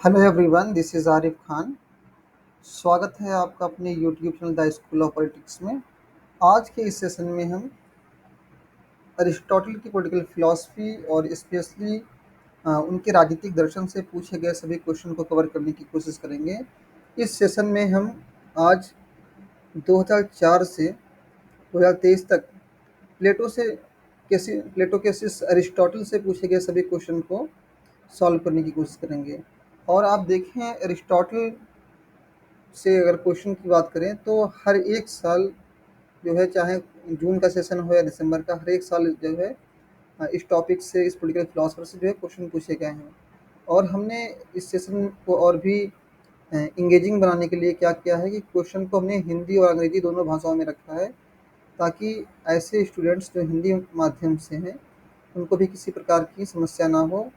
Hello everyone, this is Arif Khan. स्वागत है आपका अपने YouTube channel the school of politics में। आज के इस सेशन में हम अरिस्टोटल की पॉलिटिकल फिलॉसफी और स्पेशली उनके राजनीतिक दर्शन से पूछे गए सभी क्वेश्चन को कवर करने की कोशिश करेंगे। इस सेशन में हम आज 2004 से 2023 तक प्लेटो के शिष्य अरिस्टोटल से पूछे गए सभी क्वेश्चन को सॉल्व करने की कोशिश करेंगे। और आप देखें, अरिस्टोटल से अगर क्वेश्चन की बात करें तो हर एक साल जो है, चाहे जून का सेशन हो या दिसंबर का, हर एक साल जो है इस टॉपिक से, इस पॉलिटिकल फिलोसफर से जो है क्वेश्चन पूछे गए हैं। और हमने इस सेशन को और भी इंगेजिंग बनाने के लिए क्या किया है कि क्वेश्चन को हमने हिंदी और अंग्रेजी दोनों भाषाओं में रखा है, ताकि ऐसे स्टूडेंट्स जो हिंदी माध्यम से हैं उनको भी किसी प्रकार की समस्या ना हो।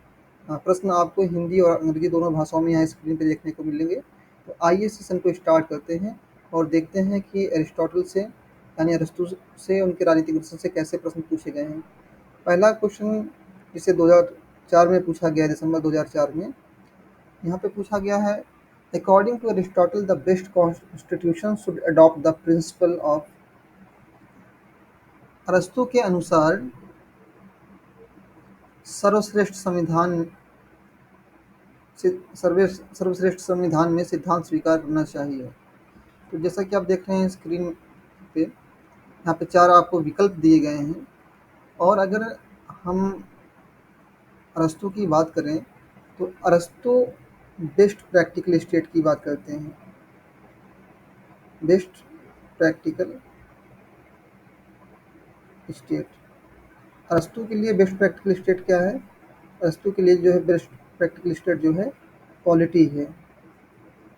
प्रश्न आपको हिंदी और अंग्रेजी दोनों भाषाओं में यहाँ स्क्रीन पे देखने को मिलेंगे। तो आइए सेशन को स्टार्ट करते हैं और देखते हैं कि अरिस्टोटल से, यानी अरस्तू से, उनके राजनीतिक दर्शन से कैसे प्रश्न पूछे गए हैं। पहला क्वेश्चन जिसे 2004 में पूछा गया, दिसंबर 2004 में, यहाँ पे पूछा गया है, according to Aristotle the best constitution should adopt the principle of. अरस्तू के अनुसार सर्वश्रेष्ठ संविधान सर्वश्रेष्ठ संविधान में सिद्धांत स्वीकार करना चाहिए। तो जैसा कि आप देख रहे हैं स्क्रीन पे, यहाँ पे चार आपको विकल्प दिए गए हैं। और अगर हम अरस्तू की बात करें तो अरस्तू बेस्ट प्रैक्टिकल स्टेट की बात करते हैं। बेस्ट प्रैक्टिकल स्टेट, अरस्तू के लिए बेस्ट प्रैक्टिकल स्टेट क्या है? अरस्तू के लिए जो है बेस्ट प्रैक्टिकल स्टेट जो है पॉलिटी है।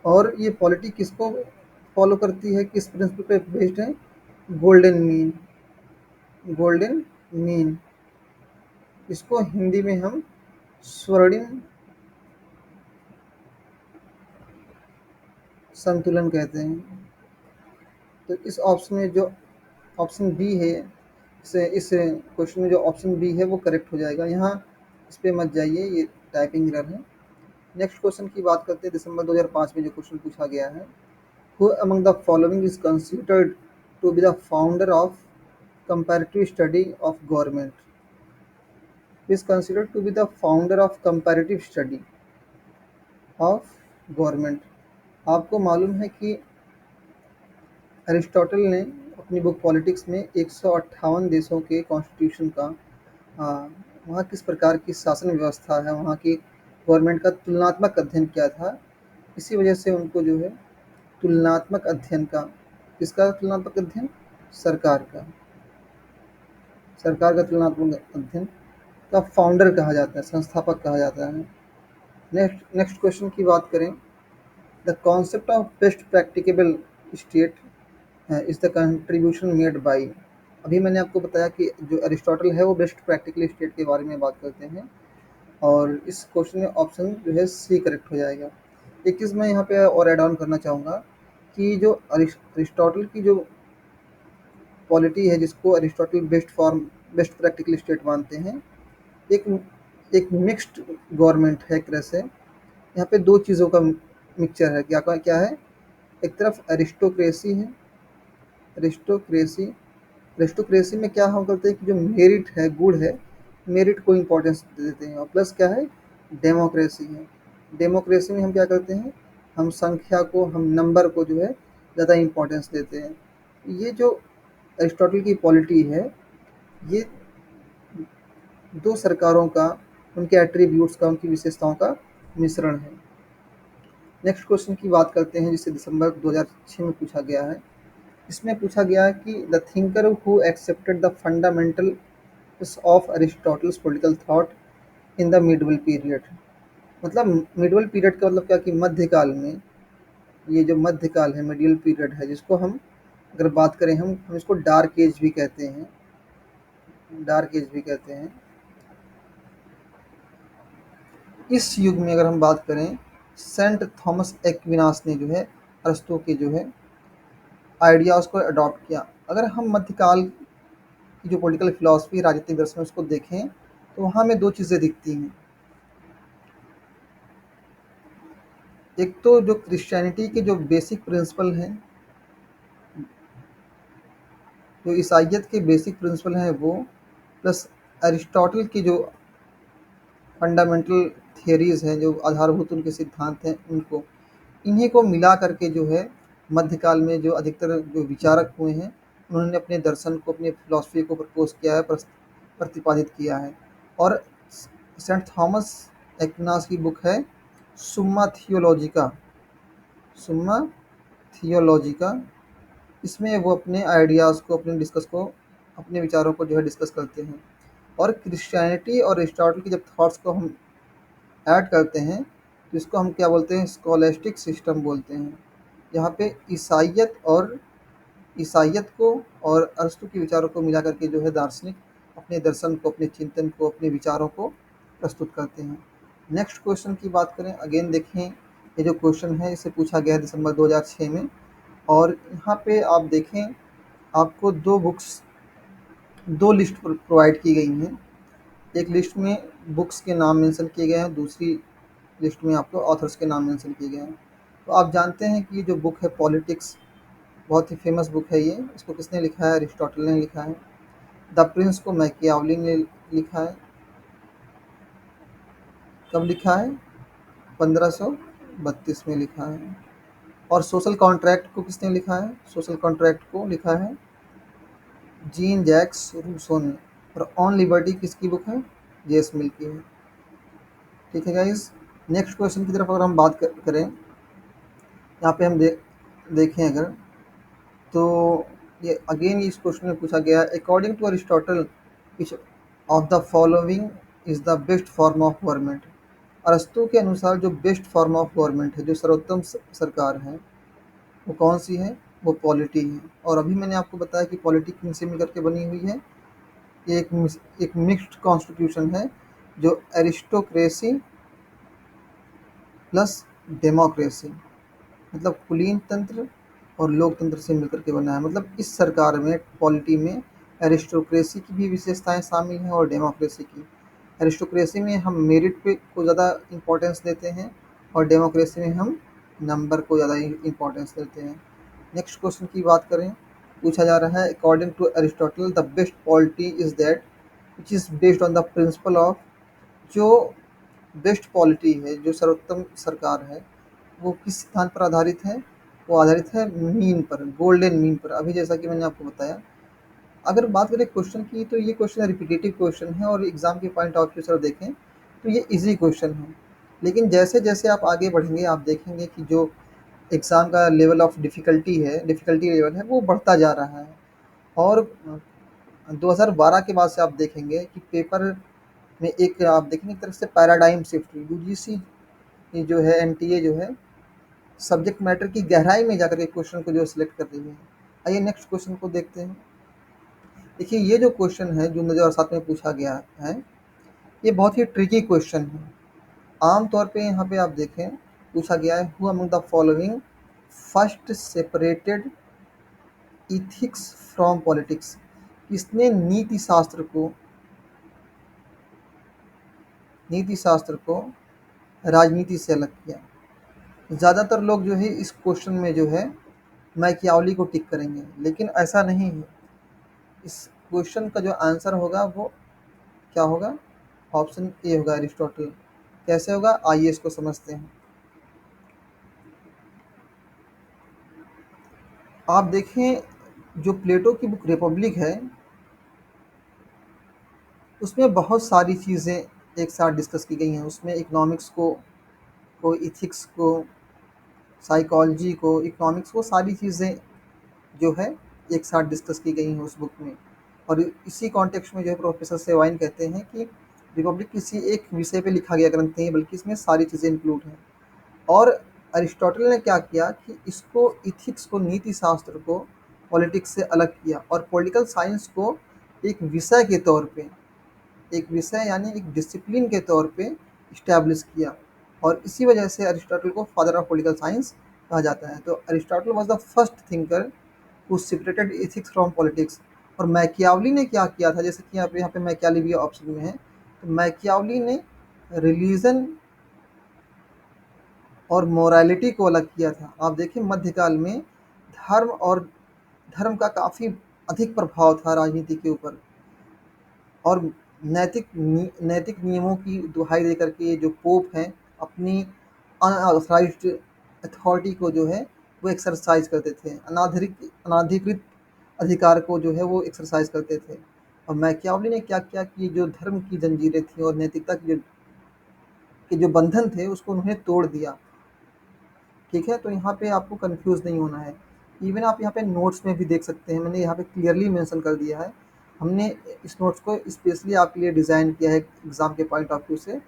और ये पॉलिटी किसको फॉलो करती है, किस प्रिंसिपल पे बेस्ड है? Golden mean. गोल्डन मीन, इसको हिंदी में हम स्वर्णिम संतुलन कहते हैं। तो इस ऑप्शन में जो ऑप्शन बी है, इस क्वेश्चन में जो ऑप्शन बी है वो करेक्ट हो जाएगा। यहाँ इस पे मत जाइए, ये टाइपिंग एरर है। नेक्स्ट क्वेश्चन की बात करते हैं, दिसंबर 2005 में जो क्वेश्चन पूछा गया है, who among the following is considered to be the founder of comparative study of government, is considered to be the founder of comparative study of government। आपको मालूम है कि अरिस्टोटल ने अपनी बुक पॉलिटिक्स में 158 देशों के कॉन्स्टिट्यूशन का, वहाँ किस प्रकार की शासन व्यवस्था है, वहाँ की गवर्नमेंट का तुलनात्मक अध्ययन किया था। इसी वजह से उनको जो है तुलनात्मक अध्ययन का, किसका तुलनात्मक अध्ययन? सरकार का। सरकार का तुलनात्मक अध्ययन का फाउंडर कहा जाता है, संस्थापक कहा जाता है। नेक्स्ट क्वेश्चन की बात करें, the concept of best practicable state is the contribution made by. अभी मैंने आपको बताया कि जो अरिस्टोटल है वो बेस्ट प्रैक्टिकल स्टेट के बारे में बात करते हैं, और इस क्वेश्चन में ऑप्शन जो है सी करेक्ट हो जाएगा। एक चीज़ मैं यहाँ पे और एड ऑन करना चाहूँगा कि जो अरिस्टोटल की जो पॉलिटी है, जिसको अरिस्टोटल बेस्ट प्रैक्टिकल स्टेट मानते हैं, एक एक मिक्स्ड गवर्नमेंट है एक तरह से। यहाँ पे दो चीज़ों का मिक्सचर है। क्या क्या है? एक तरफ एरिस्टोक्रेसी है। एरिस्टोक्रेसी, एरिस्टोक्रेसी में क्या हम करते हैं कि जो मेरिट है, गुण है, मेरिट को इम्पोर्टेंस दे देते हैं। और प्लस क्या है? डेमोक्रेसी है। डेमोक्रेसी में हम क्या करते हैं? हम संख्या को, हम नंबर को जो है ज़्यादा इम्पोर्टेंस देते हैं। ये जो एरिस्टोटल की पॉलिटी है, ये दो सरकारों का, उनके एट्रीब्यूट्स का, उनकी विशेषताओं का मिश्रण है। नेक्स्ट क्वेश्चन की बात करते हैं, जिसे दिसंबर 2006 में पूछा गया है। इसमें पूछा गया है कि the thinker who accepted the fundamentals of Aristotle's political thought in the medieval period. मतलब मिडवल पीरियड का मतलब क्या कि मध्यकाल में, ये जो मध्यकाल है, मिडियल पीरियड है, जिसको हम अगर बात करें, हम इसको डार्क एज भी कहते हैं। डार्क एज भी कहते हैं। इस युग में अगर हम बात करें, सेंट थॉमस एक्विनास ने जो है अरस्तू के जो है आइडियाज़ को अडॉप्ट किया। अगर हम मध्यकाल की जो पॉलिटिकल फिलॉसफी, राजनीतिक दर्शन, उसको देखें तो वहाँ हमें दो चीज़ें दिखती हैं। एक तो जो क्रिश्चियनिटी के जो बेसिक प्रिंसिपल हैं, जो ईसाइयत के बेसिक प्रिंसिपल हैं वो, प्लस अरिस्टोटल की जो फंडामेंटल थियरीज़ हैं, जो आधारभूत उनके सिद्धांत हैं, उनको इन्हीं को मिला करके जो है मध्यकाल में जो अधिकतर जो विचारक हुए हैं, उन्होंने अपने दर्शन को, अपनी फिलॉसफी को प्रपोज किया है, प्रतिपादित किया है। और सेंट थॉमस एक्विनास की बुक है सुम्मा थियोलॉजिका, सुम्मा थियोलॉजिका। इसमें वो अपने आइडियाज़ को, अपने विचारों को जो है डिस्कस करते हैं। और क्रिश्चियनिटी और एरिस्टोटल के जब थॉट्स को हम ऐड करते हैं तो इसको हम क्या बोलते हैं, स्कॉलेस्टिक सिस्टम बोलते हैं। यहाँ पे ईसाइयत को और अरस्तु के विचारों को मिला करके जो है दार्शनिक अपने दर्शन को, अपने चिंतन को, अपने विचारों को प्रस्तुत करते हैं। नेक्स्ट क्वेश्चन की बात करें, अगेन देखें ये जो क्वेश्चन है इसे पूछा गया है दिसंबर 2006 में। और यहाँ पे आप देखें, आपको दो लिस्ट प्रोवाइड की गई हैं। एक लिस्ट में बुक्स के नाम मेंशन किए गए हैं, दूसरी लिस्ट में आपको ऑथर्स के नाम मेंशन किए गए हैं। तो आप जानते हैं कि ये जो बुक है पॉलिटिक्स, बहुत ही फेमस बुक है ये। इसको किसने लिखा है? अरिस्टोटल ने लिखा है। द प्रिंस को मैकियावली ने लिखा है। कब लिखा है? 1532 में लिखा है। और सोशल कॉन्ट्रैक्ट को किसने लिखा है? सोशल कॉन्ट्रैक्ट को लिखा है जीन जैक्स रूसो ने। और ऑन लिबर्टी किसकी बुक है? जेस मिल की है। ठीक है गाइज, नेक्स्ट क्वेश्चन की तरफ अगर हम बात करें, यहाँ पे हम देखें अगर, तो ये अगेन इस क्वेश्चन में पूछा गया है, according to Aristotle which of the following is the best form of government. Arastu के अनुसार जो बेस्ट फॉर्म ऑफ गवर्नमेंट है, जो सर्वोत्तम सरकार है, वो कौन सी है? वो पॉलिटी है। और अभी मैंने आपको बताया कि पॉलिटी किन से मिलकर के बनी हुई है। ये एक मिक्स्ड कॉन्स्टिट्यूशन है जो एरिस्टोक्रेसी प्लस डेमोक्रेसी, मतलब कुलीन तंत्र और लोकतंत्र से मिलकर के बना है। मतलब इस सरकार में, पॉलिटी में, एरिस्टोक्रेसी की भी विशेषताएं शामिल हैं और डेमोक्रेसी की। एरिस्टोक्रेसी में हम मेरिट पे को ज़्यादा इम्पोर्टेंस देते हैं और डेमोक्रेसी में हम नंबर को ज़्यादा इम्पोर्टेंस देते हैं। नेक्स्ट क्वेश्चन की बात करें, पूछा जा रहा है, according to Aristotle the best polity is that which is based on the principle of. जो बेस्ट पॉलिटी है, जो सर्वोत्तम सरकार है, वो किस सिद्धांत पर आधारित है? वो आधारित है मीन पर, गोल्डन मीन पर। अभी जैसा कि मैंने आपको बताया, अगर बात करें क्वेश्चन की, तो ये क्वेश्चन रिपीटेटिव क्वेश्चन है और एग्जाम के पॉइंट ऑफ व्यू से देखें तो ये इजी क्वेश्चन है। लेकिन जैसे जैसे आप आगे बढ़ेंगे आप देखेंगे कि जो एग्ज़ाम का लेवल ऑफ डिफ़िकल्टी लेवल है, वो बढ़ता जा रहा है। और 2012 के बाद से आप देखेंगे कि पेपर में एक आप देखेंगे एक तरफ से पैराडाइम शिफ्ट, यूजीसी जो है, एनटीए जो है, सब्जेक्ट मैटर की गहराई में जाकर के क्वेश्चन को जो सिलेक्ट कर रही है। आइए नेक्स्ट क्वेश्चन को देखते हैं। देखिए ये जो क्वेश्चन है जो 2007 में पूछा गया है, ये बहुत ही ट्रिकी क्वेश्चन है। आम तौर पे यहाँ पे आप देखें, पूछा गया है, who among the following first separated ethics from politics. किसने नीति शास्त्र को राजनीति से अलग किया? ज़्यादातर लोग जो है इस क्वेश्चन में जो है मैकियावली को टिक करेंगे, लेकिन ऐसा नहीं है। इस क्वेश्चन का जो आंसर होगा वो क्या होगा? ऑप्शन ए होगा, एरिस्टोटल। कैसे होगा, आइए इसको समझते हैं। आप देखें, जो प्लेटो की बुक रिपब्लिक है, उसमें बहुत सारी चीज़ें एक साथ डिस्कस की गई हैं। उसमें इकोनॉमिक्स को इथिक्स को, साइकोलॉजी को, इकोनॉमिक्स को, सारी चीज़ें जो है एक साथ डिस्कस की गई हैं उस बुक में। और इसी कॉन्टेक्स्ट में जो है प्रोफेसर सेवाइन कहते हैं कि रिपब्लिक किसी एक विषय पे लिखा गया ग्रंथ नहीं है, बल्कि इसमें सारी चीज़ें इंक्लूड हैं। और अरिस्टोटल ने क्या किया कि इसको, इथिक्स को, नीति शास्त्र को पॉलिटिक्स से अलग किया और पॉलिटिकल साइंस को एक विषय के तौर पे, एक विषय यानी एक डिसिप्लिन के तौर पे इस्टेब्लिश किया। और इसी वजह से अरिस्टोटल को फादर ऑफ पॉलिटिकल साइंस कहा जाता है। तो Aristotle was the first thinker who separated ethics from politics. और मैकियावली ने क्या किया था, जैसे कि यहाँ पे मैकियावली भी ऑप्शन में है, तो मैकियावली ने रिलीजन और मोरालिटी को अलग किया था। आप देखिए मध्यकाल में धर्म का काफ़ी अधिक प्रभाव था राजनीति के ऊपर, और नैतिक नियमों की दुहाई दे करके ये जो पोप हैं अपनी अनऑथराइज्ड अथॉरिटी को जो है वो एक्सरसाइज करते थे, अनाधिकृत अधिकार को जो है वो एक्सरसाइज करते थे। और मैकियावेली ने क्या किया कि जो धर्म की जंजीरें थी और नैतिकता के जो बंधन थे उसको उन्होंने तोड़ दिया। ठीक है, तो यहाँ पे आपको कंफ्यूज नहीं होना है। इवन आप यहाँ पे नोट्स में भी देख सकते हैं, मैंने यहाँ पे क्लियरली मेंशन कर दिया है। हमने इस नोट्स को स्पेशली आपके लिए डिज़ाइन किया है एग्ज़ाम के पॉइंट ऑफ व्यू से,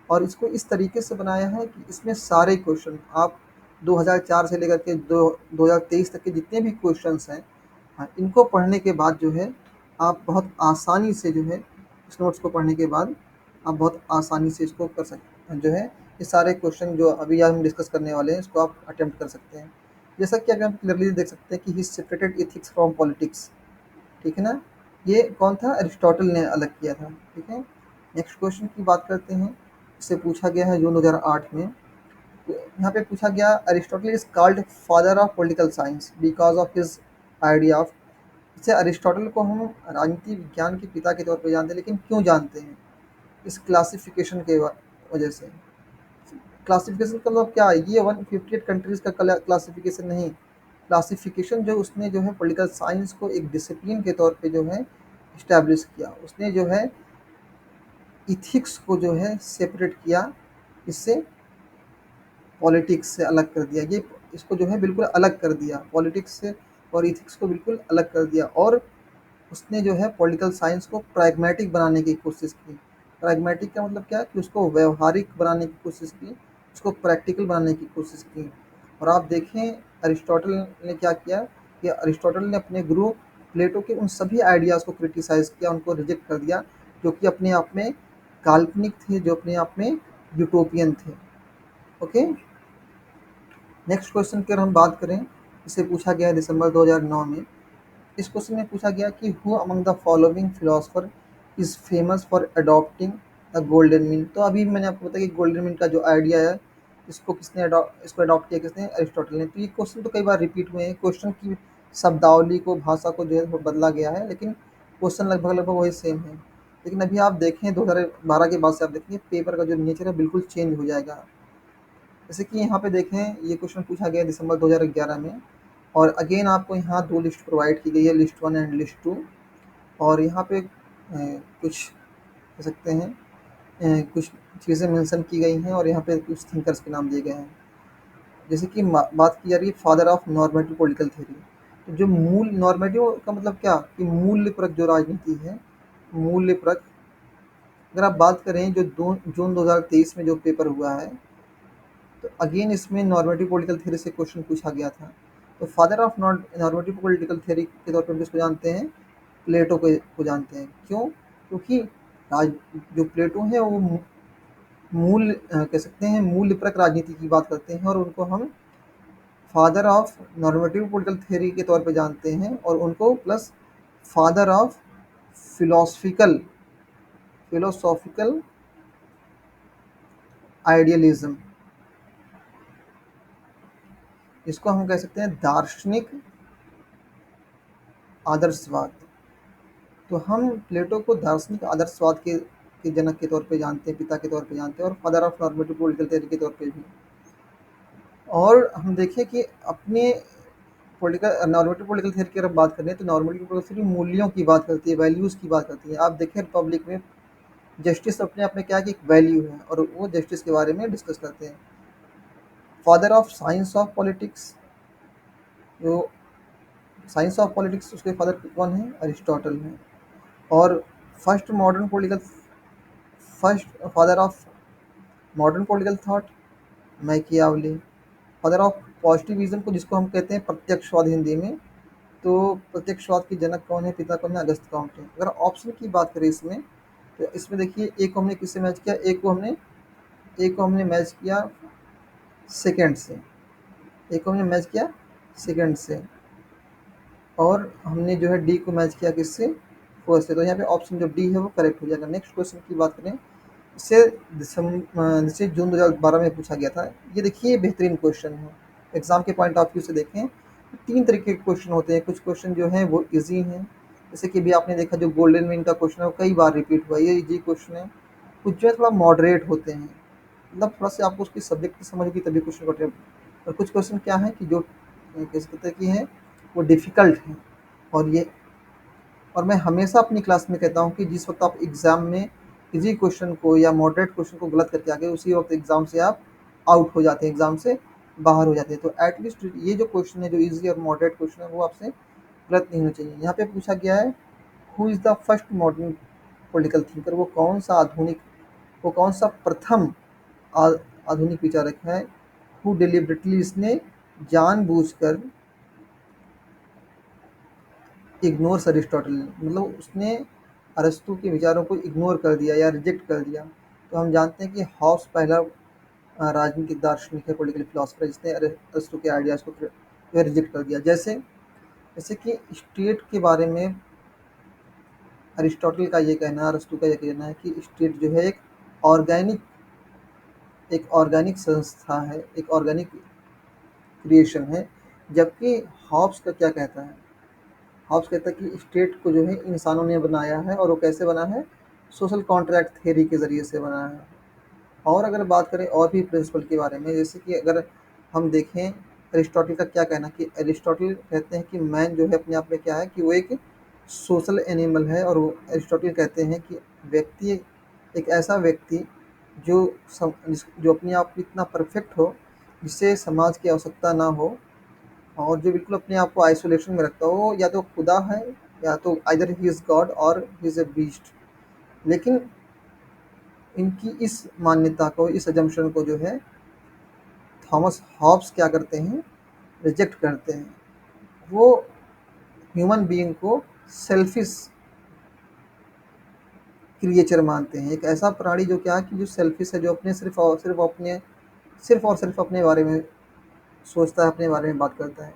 और इसको इस तरीके से बनाया है कि इसमें सारे क्वेश्चन आप 2004 से लेकर के 2023 तक के जितने भी क्वेश्चंस हैं, हाँ, इनको पढ़ने के बाद जो है आप बहुत आसानी से जो है इस नोट्स को पढ़ने के बाद आप बहुत आसानी से इसको कर सकते जो है ये सारे क्वेश्चन जो अभी हम डिस्कस करने वाले हैं इसको आप अटेम्प्ट कर सकते हैं। जैसा कि अभी हम क्लियरली देख सकते हैं कि ही सेपरेटेड एथिक्स फ्रॉम पॉलिटिक्स। ठीक है ना, ये कौन था, अरिस्टोटल ने अलग किया था। ठीक है, नेक्स्ट क्वेश्चन की बात करते हैं। इससे पूछा गया है जून 2008 में। तो यहाँ पे पूछा गया Aristotle is called father of political science because of his idea of. इसे अरिस्टोटल को हम राजनीति विज्ञान के पिता के तौर पर जानते हैं, लेकिन क्यों जानते हैं, इस क्लासिफिकेशन के वजह से। क्लासिफिकेशन का मतलब क्या है, ये 158 कंट्रीज का क्लासिफिकेशन नहीं। क्लासिफिकेशन जो उसने जो है पॉलिटिकल साइंस को एक डिसिप्लिन के तौर पे जो है इस्टेब्लिश किया। उसने जो है इथिक्स को जो है सेपरेट किया, इससे पॉलिटिक्स से अलग कर दिया। ये इसको जो है बिल्कुल अलग कर दिया पॉलिटिक्स से, और इथिक्स को बिल्कुल अलग कर दिया। और उसने जो है पॉलिटिकल साइंस को प्रैग्मेटिक बनाने की कोशिश की। प्रैग्मेटिक का मतलब क्या है कि उसको व्यवहारिक बनाने की कोशिश की, उसको प्रैक्टिकल बनाने की कोशिश की। और आप देखें अरिस्टोटल ने क्या किया कि अरिस्टोटल ने अपने गुरु प्लेटो के उन सभी आइडियाज़ को क्रिटिसाइज़ किया, उनको रिजेक्ट कर दिया, जो कि अपने आप में काल्पनिक थे, जो अपने आप में यूटोपियन थे। ओके, नेक्स्ट क्वेश्चन की अगर हम बात करें, इसे पूछा गया है दिसंबर 2009 में। इस क्वेश्चन में पूछा गया कि who among the following philosopher is famous for adopting the golden mean. तो अभी मैंने आपको बताया कि गोल्डन मीन का जो आइडिया है इसको अडॉप्ट किया किसने, अरिस्टोटल ने। तो ये क्वेश्चन तो कई बार रिपीट हुए हैं, क्वेश्चन की शब्दावली को, भाषा को जो है वो बदला गया है, लेकिन क्वेश्चन लगभग लगभग वही सेम है। लेकिन अभी आप देखें 2012 के बाद से आप देखेंगे पेपर का जो नेचर है बिल्कुल चेंज हो जाएगा। जैसे कि यहाँ पे देखें ये क्वेश्चन पूछा गया दिसंबर 2011 में, और अगेन आपको यहाँ दो लिस्ट प्रोवाइड की गई है, लिस्ट 1 एंड लिस्ट 2। और यहाँ पे कुछ कह सकते हैं कुछ चीज़ें मेंशन की गई हैं, और यहाँ पे कुछ थिंकर्स के नाम दिए गए हैं। जैसे कि बात की जा रही है father of normative political theory. तो जो मूल नॉर्मेटिव का मतलब क्या कि मूल्यपरक जो राजनीति है, मूल्यपरक। अगर आप बात करें जो जून 2023 में जो पेपर हुआ है, तो अगेन इसमें नॉर्मेटिव पॉलिटिकल थ्योरी से क्वेश्चन पूछा गया था। तो father of normative political theory के तौर पर किसको जानते हैं, प्लेटो को जानते हैं। क्यों, क्योंकि राज जो प्लेटो है वो कह सकते हैं मूल्यपरक राजनीति की बात करते हैं, और उनको हम father of normative political theory के तौर पे जानते हैं, और उनको plus father of philosophical philosophical idealism, इसको हम कह सकते हैं दार्शनिक आदर्शवाद। तो हम प्लेटो को दार्शनिक आदर्शवाद के जनक के तौर पे जानते हैं, पिता के तौर पे जानते हैं, और father of normative political theory के तौर पे भी। और हम देखें कि अपने पॉलिटिकल नॉर्मेटिव पॉलिटिकल थ्योरी की अगर बात करें तो नॉर्मेटिव पॉलिटिकल थ्योरी मूल्यों की बात करती है, वैल्यूज़ की बात करती है। आप देखें रिपब्लिक में जस्टिस अपने आप में क्या है कि एक वैल्यू है, और वो जस्टिस के बारे में डिस्कस करते हैं। Father of science of politics, जो साइंस ऑफ पॉलिटिक्स उसके फादर कौन है, अरिस्टोटल है। और first modern political first father of modern political thought Machiavelli. Father of positivism को जिसको हम कहते हैं प्रत्यक्षवाद हिंदी में, तो प्रत्यक्षवाद के जनक कौन है, पिता कौन है, अगस्त काउंट है। अगर ऑप्शन की बात करें इसमें, तो इसमें देखिए एक को हमने किससे मैच किया, एक को हमने मैच किया सेकंड से, एक को हमने मैच किया सेकंड से, और हमने जो है डी को मैच किया किससे, फर्स्ट से। तो यहाँ पे ऑप्शन जो डी है वो करेक्ट हो जाएगा। नेक्स्ट क्वेश्चन की बात करें, इससे जिसे जून 2012 में पूछा गया था। ये देखिए बेहतरीन क्वेश्चन है। एग्ज़ाम के पॉइंट ऑफ व्यू से देखें, 3 तरीके के क्वेश्चन होते हैं। कुछ क्वेश्चन जो हैं वो ईज़ी हैं, जैसे कि अभी आपने देखा जो गोल्डन मीन का क्वेश्चन है वो कई बार रिपीट हुआ है, ये ईज़ी क्वेश्चन है। कुछ जो है थोड़ा मॉडरेट होते हैं, मतलब थोड़ा-सा आपको उसकी सब्जेक्ट की समझ होगी तभी क्वेश्चन को अटेम्प्ट। और कुछ क्वेश्चन क्या है कि जो किस तरह की हैं, वो डिफ़िकल्ट हैं। और ये और मैं हमेशा अपनी क्लास में कहता हूँ कि जिस वक़्त आप एग्ज़ाम में इजी क्वेश्चन को या मॉडरेट क्वेश्चन को गलत करके आ गए, उसी वक़्त एग्ज़ाम से आप आउट हो जाते हैं, एग्ज़ाम से बाहर हो जाते हैं। तो एट लीस्ट ये जो क्वेश्चन है, जो ईज़ी और मॉडरेट क्वेश्चन है, वो आपसे गलत नहीं होना चाहिए। यहाँ पे पूछा गया है, who is the first modern political thinker? वो कौन-सा प्रथम आ आधुनिक विचारक है, हू डिलिबरेटली, इसने जानबूझकर इग्नोर्स अरिस्टोटल, मतलब उसने अरस्तू के विचारों को इग्नोर कर दिया या रिजेक्ट कर दिया। तो हम जानते हैं कि हॉब्स पहला राजनीतिक दार्शनिक है, पॉलिटिकल फिलोसफर है, जिसने अरस्तू के आइडियाज़ को रिजेक्ट कर दिया। जैसे जैसे कि स्टेट के बारे में अरिस्टोटल का ये कहना, अरस्तू का ये कहना है कि स्टेट जो है ऑर्गेनिक एक ऑर्गेनिक संस्था है, एक ऑर्गेनिक क्रिएशन है। जबकि हॉब्स का क्या कहता है? हॉब्स कहता है कि स्टेट को जो है इंसानों ने बनाया है, और वो कैसे बना है? सोशल कॉन्ट्रैक्ट थ्योरी के ज़रिए से बना है। और अगर बात करें और भी प्रिंसिपल के बारे में, जैसे कि अगर हम देखें अरिस्टोटल का क्या कहना, कि अरिस्टोटल कहते हैं कि मैन जो है अपने आप में क्या है, कि वो एक सोशल एनिमल है। और वो अरिस्टोटल कहते हैं कि व्यक्ति एक ऐसा व्यक्ति जो जो अपने आप में इतना परफेक्ट हो, जिससे समाज की आवश्यकता ना हो, और जो बिल्कुल अपने आप को आइसोलेशन में रखता हो, या तो खुदा है, या तो आइदर ही इज़ गॉड और ही इज़ ए बीस्ट। लेकिन इनकी इस मान्यता को, इस अजम्पशन को जो है थॉमस हॉब्स क्या करते हैं? रिजेक्ट करते हैं। वो ह्यूमन बीइंग को सेल्फिश क्रिएचर मानते हैं, एक ऐसा प्राणी जो क्या है कि जो सेल्फिश है, जो अपने सिर्फ और सिर्फ अपने बारे में सोचता है, अपने बारे में बात करता है।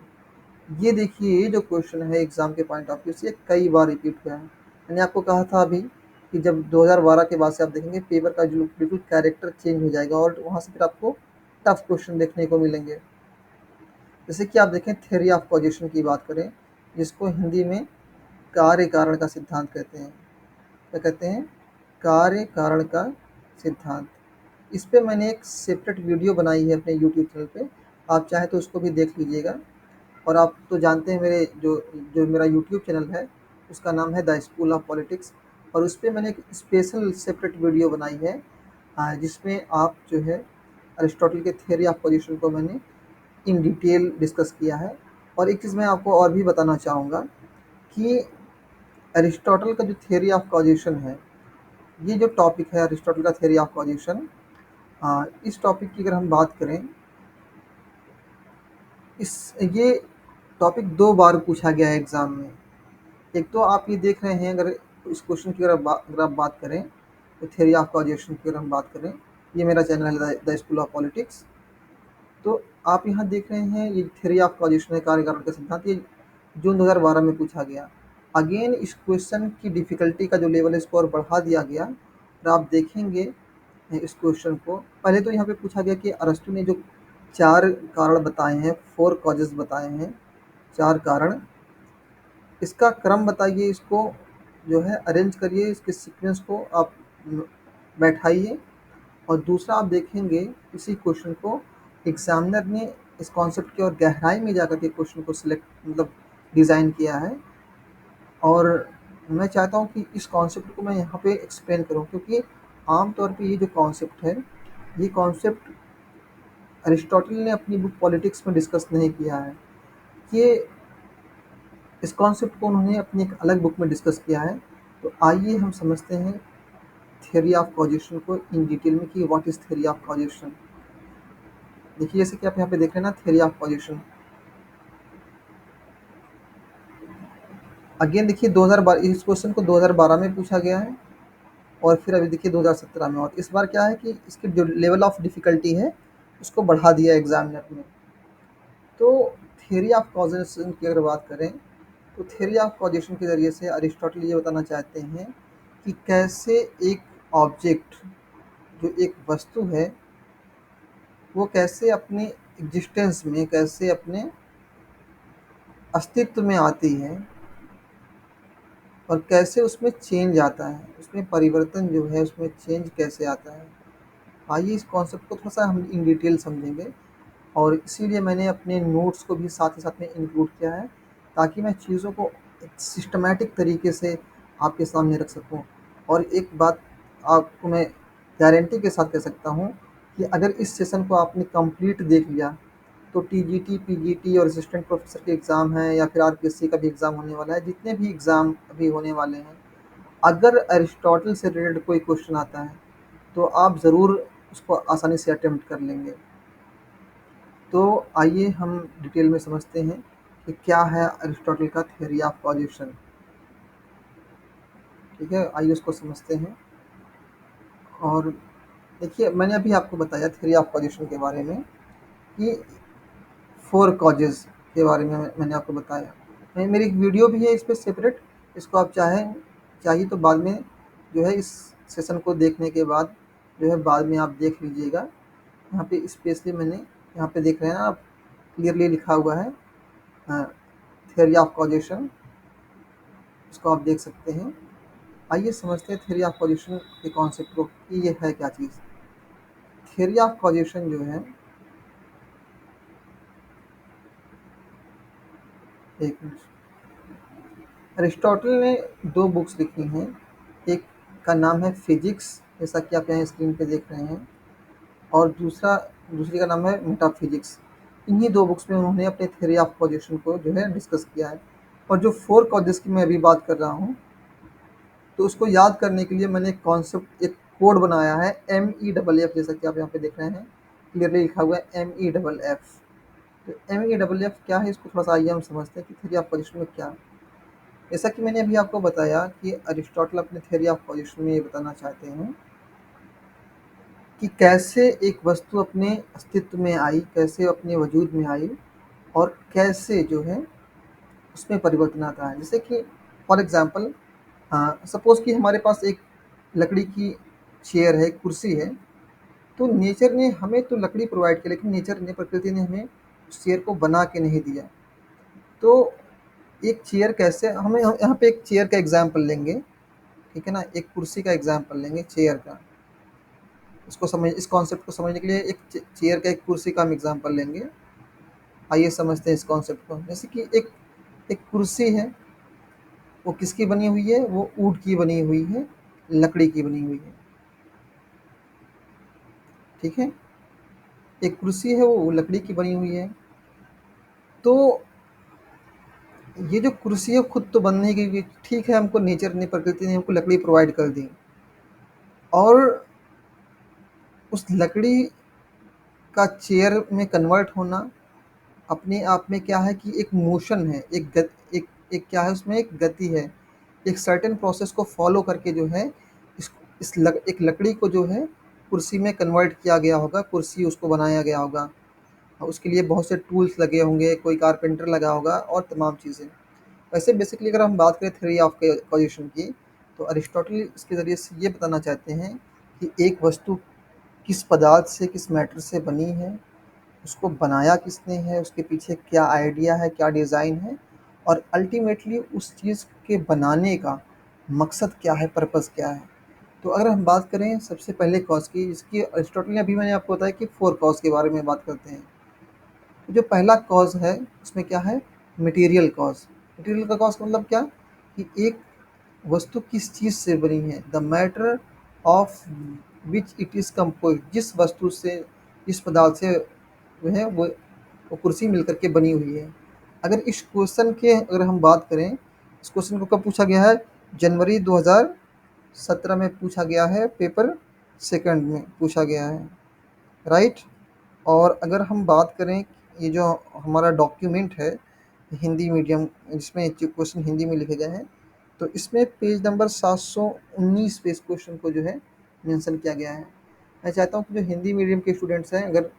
ये देखिए, ये जो क्वेश्चन है एग्जाम के पॉइंट ऑफ व्यू से कई बार रिपीट हुआ है। मैंने आपको कहा था अभी कि जब 2012 के बाद से आप देखेंगे पेपर का जो बिल्कुल कैरेक्टर चेंज हो जाएगा, और वहाँ से फिर आपको टफ क्वेश्चन देखने को मिलेंगे। जैसे कि आप देखें, थ्योरी ऑफ कॉजेशन की बात करें, जिसको हिंदी में कार्य कारण का सिद्धांत कहते हैं। क्या कहते हैं? कार्य कारण का सिद्धांत। इस पे मैंने एक सेपरेट वीडियो बनाई है अपने यूट्यूब चैनल पे, आप चाहें तो उसको भी देख लीजिएगा। और आप तो जानते हैं मेरे जो जो मेरा यूट्यूब चैनल है, उसका नाम है द स्कूल ऑफ पॉलिटिक्स। और उस पे मैंने एक स्पेशल सेपरेट वीडियो बनाई है, जिसमें आप जो है अरिस्टोटल के थ्योरी ऑफ पोजीशन को मैंने इन डिटेल डिस्कस किया है। और एक चीज़ मैं आपको और भी बताना चाहूँगा कि अरिस्टोटल का जो थ्योरी ऑफ कॉजेशन है, ये जो टॉपिक है अरिस्टोटल का थ्योरी ऑफ कॉजेशन, इस टॉपिक की अगर हम बात करें, इस ये टॉपिक 2 बार पूछा गया है एग्ज़ाम में। एक तो आप ये देख रहे हैं, अगर इस क्वेश्चन की अगर आप बात करें, तो थ्योरी ऑफ कॉजेशन की अगर हम बात करें, ये मेरा चैनल है द स्कूल ऑफ पॉलिटिक्स। तो आप यहाँ देख रहे हैं, ये थ्योरी ऑफ कॉजेशन है, कार्य कारण का सिद्धांत, ये जून 2012 में पूछा गया। अगेन इस क्वेश्चन की डिफ़िकल्टी का जो लेवल है, इसको और बढ़ा दिया गया। और आप देखेंगे इस क्वेश्चन को, पहले तो यहाँ पे पूछा गया कि अरस्तु ने जो 4 कारण बताए हैं, 4 कॉजेज़ बताए हैं, 4 कारण, इसका क्रम बताइए, इसको जो है अरेंज करिए, इसके सीक्वेंस को आप बैठाइए। और दूसरा आप देखेंगे इसी क्वेश्चन को एग्जामिनर ने इस कॉन्सेप्ट की और गहराई में जाकर के क्वेश्चन को सिलेक्ट मतलब डिज़ाइन किया है। और मैं चाहता हूँ कि इस कॉन्सेप्ट को मैं यहाँ पे एक्सप्लेन करूँ, क्योंकि आम तौर पे ये जो कॉन्सेप्ट है, ये कॉन्सेप्ट अरिस्टोटल ने अपनी बुक पॉलिटिक्स में डिस्कस नहीं किया है। ये इस कॉन्सेप्ट को उन्होंने अपनी एक अलग बुक में डिस्कस किया है। तो आइए हम समझते हैं थ्योरी ऑफ कॉजेशन को इन डिटेल में, कि what is theory of causation. देखिए, जैसे कि आप यहाँ पे देख रहे हैं ना, थ्योरी ऑफ कॉजेशन। अगेन देखिए, 2012 इस क्वेश्चन को 2012 में पूछा गया है, और फिर अभी देखिए 2017 में। और इस बार क्या है कि इसकी जो लेवल ऑफ डिफ़िकल्टी है, उसको बढ़ा दिया एग्जामिनर ने। तो थ्योरी ऑफ कॉजेशन की अगर बात करें, तो थ्योरी ऑफ कॉजेशन के ज़रिए से अरिस्टोटल ये बताना चाहते हैं कि कैसे एक ऑब्जेक्ट जो एक वस्तु है वो कैसे अपने एग्जिस्टेंस में, कैसे अपने अस्तित्व में आती है और कैसे उसमें चेंज आता है, उसमें परिवर्तन जो है, उसमें चेंज कैसे आता है। आइए इस कॉन्सेप्ट को थोड़ा-सा हम इन डिटेल समझेंगे और इसीलिए मैंने अपने नोट्स को भी साथ ही साथ में इंक्लूड किया है, ताकि मैं चीज़ों को एक सिस्टमैटिक तरीके से आपके सामने रख सकूँ। और एक बात आपको मैं गारंटी के साथ कह सकता हूँ कि अगर इस सेशन को आपने कंप्लीट देख लिया, तो टीजीटी, पीजीटी और असिस्टेंट प्रोफेसर के एग्ज़ाम हैं या फिर आरपीएससी का भी एग्ज़ाम होने वाला है, जितने भी एग्ज़ाम अभी होने वाले हैं, अगर अरिस्टोटल से रिलेटेड कोई क्वेश्चन आता है, तो आप ज़रूर उसको आसानी से अटेम्प्ट कर लेंगे। तो आइए हम डिटेल में समझते हैं कि क्या है अरिस्टोटल का थ्योरी ऑफ कॉजेशन। ठीक है, आइए उसको समझते हैं। और देखिए, मैंने अभी आपको बताया थ्योरी ऑफ कॉजेशन के बारे में कि 4 कॉजेज़ के बारे में मैंने आपको बताया। मेरी एक वीडियो भी है इस पे सेपरेट, इसको आप चाहिए तो बाद में जो है इस सेशन को देखने के बाद जो है बाद में आप देख लीजिएगा। यहाँ पे स्पेशली मैंने यहाँ पे देख रहे हैं आप, क्लियरली लिखा हुआ है थ्योरी ऑफ कॉजेशन, इसको आप देख सकते हैं। आइए समझते हैं थ्योरी ऑफ कॉजेशन के कॉन्सेप्ट को कि ये है क्या चीज़। थ्योरी ऑफ कॉजेशन जो है, एक मिनट, अरिस्टोटल ने 2 बुक्स लिखी हैं। एक का नाम है फिजिक्स, जैसा कि आप यहाँ स्क्रीन पे देख रहे हैं, और दूसरी का नाम है मेटाफिजिक्स। इन्हीं 2 बुक्स में उन्होंने अपने थ्योरी ऑफ कॉजेशन को जो है डिस्कस किया है। और जो 4 कॉजेस की मैं अभी बात कर रहा हूँ, तो उसको याद करने के लिए मैंने एक कॉन्सेप्ट, एक कोड बनाया है MEFF, जैसा कि आप यहाँ पे देख रहे हैं, क्लियरली लिखा हुआ है MEFF। तो MEFF क्या है, इसको थोड़ा सा आइए हम समझते हैं कि थ्योरी ऑफ कॉजेशन में क्या है। जैसा कि मैंने अभी आपको बताया कि अरिस्टोटल अपने थ्योरी ऑफ कॉजेशन में ये बताना चाहते हैं कि कैसे एक वस्तु अपने अस्तित्व में आई, कैसे अपने वजूद में आई और कैसे जो है उसमें परिवर्तन आता है। जैसे कि फॉर एग्जांपल, सपोज़ कि हमारे पास एक लकड़ी की चेयर है, कुर्सी है, तो नेचर ने हमें तो लकड़ी प्रोवाइड की, लेकिन नेचर ने, प्रकृति ने हमें उस चेयर को बना के नहीं दिया। तो एक चेयर कैसे, हमें यहाँ पे एक चेयर का एग्जाम्पल लेंगे, ठीक है ना, एक कुर्सी का एग्जाम्पल लेंगे, चेयर का। इस कॉन्सेप्ट को समझने के लिए एक चेयर का, एक कुर्सी का हम एग्जाम्पल लेंगे। आइए समझते हैं इस कॉन्सेप्ट को। जैसे कि एक एक कुर्सी है, वो किसकी बनी हुई है, वो ऊँट की बनी हुई है, लकड़ी की बनी हुई है, ठीक है। एक कुर्सी है, वो लकड़ी की बनी हुई है। तो ये जो कुर्सी है खुद तो बनने की, ठीक है, हमको नेचर ने, प्रकृति ने हमको लकड़ी प्रोवाइड कर दी, और उस लकड़ी का चेयर में कन्वर्ट होना अपने आप में क्या है कि एक मोशन है, एक क्या है, उसमें एक गति है। एक सर्टेन प्रोसेस को फॉलो करके जो है एक लकड़ी को जो है कुर्सी में कन्वर्ट किया गया होगा, कुर्सी उसको बनाया गया होगा। और उसके लिए बहुत से टूल्स लगे होंगे, कोई कारपेंटर लगा होगा और तमाम चीज़ें। वैसे बेसिकली अगर हम बात करें थ्योरी ऑफ कॉजेशन की, तो अरिस्टोटल इसके ज़रिए से ये बताना चाहते हैं कि एक वस्तु किस पदार्थ से, किस मैटर से बनी है, उसको बनाया किसने है, उसके पीछे क्या आइडिया है, क्या डिज़ाइन है, और अल्टीमेटली उस चीज़ के बनाने का मकसद क्या है, पर्पस क्या है। तो अगर हम बात करें सबसे पहले कॉज की, जिसकी अरिस्टोटल ने, अभी मैंने आपको बताया कि 4 कॉज के बारे में बात करते हैं। तो जो पहला कॉज है उसमें क्या है, मटेरियल कॉज। मटेरियल का कॉज मतलब क्या, कि एक वस्तु किस चीज़ से बनी है, the matter of which it is compose, जिस वस्तु से, जिस पदार्थ से जो है वो कुर्सी मिलकर के बनी हुई है। अगर इस क्वेश्चन के, अगर हम बात करें, इस क्वेश्चन को कब पूछा गया है, जनवरी 2017 में पूछा गया है, पेपर सेकंड में पूछा गया है, राइट। और अगर हम बात करें, ये जो हमारा डॉक्यूमेंट है हिंदी मीडियम, जिसमें जो क्वेश्चन हिंदी में लिखे गए हैं, तो इसमें पेज नंबर 719 पे इस क्वेश्चन को जो है मेंशन किया गया है। मैं चाहता हूँ कि जो हिंदी मीडियम के स्टूडेंट्स हैं, अगर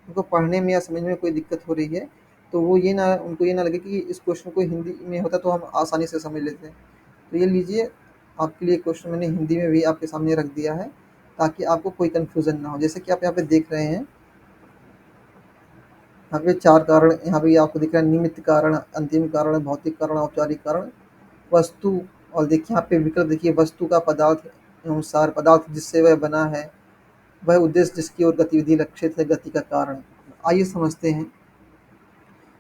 उनको पढ़ने में या समझने में कोई दिक्कत हो रही है, तो वो उनको ये ना लगे कि इस क्वेश्चन को हिंदी में होता तो हम आसानी से समझ लेते हैं। तो ये लीजिए, आपके लिए क्वेश्चन मैंने हिंदी में भी आपके सामने रख दिया है। ताकि आपको कोई कन्फ्यूज़न ना हो। जैसे कि आप यहाँ पे देख रहे हैं, यहाँ पे 4 कारण यहाँ पे आपको दिख रहा है, निमित्त कारण, अंतिम कारण, भौतिक कारण, औपचारिक कारण, वस्तु। और देखिए यहाँ पे विकल्प देखिए, वस्तु का पदार्थ एवं सार, पदार्थ जिससे वह बना है, वह उद्देश्य जिसकी ओर गतिविधि लक्षित है, गति का कारण। आइए समझते हैं।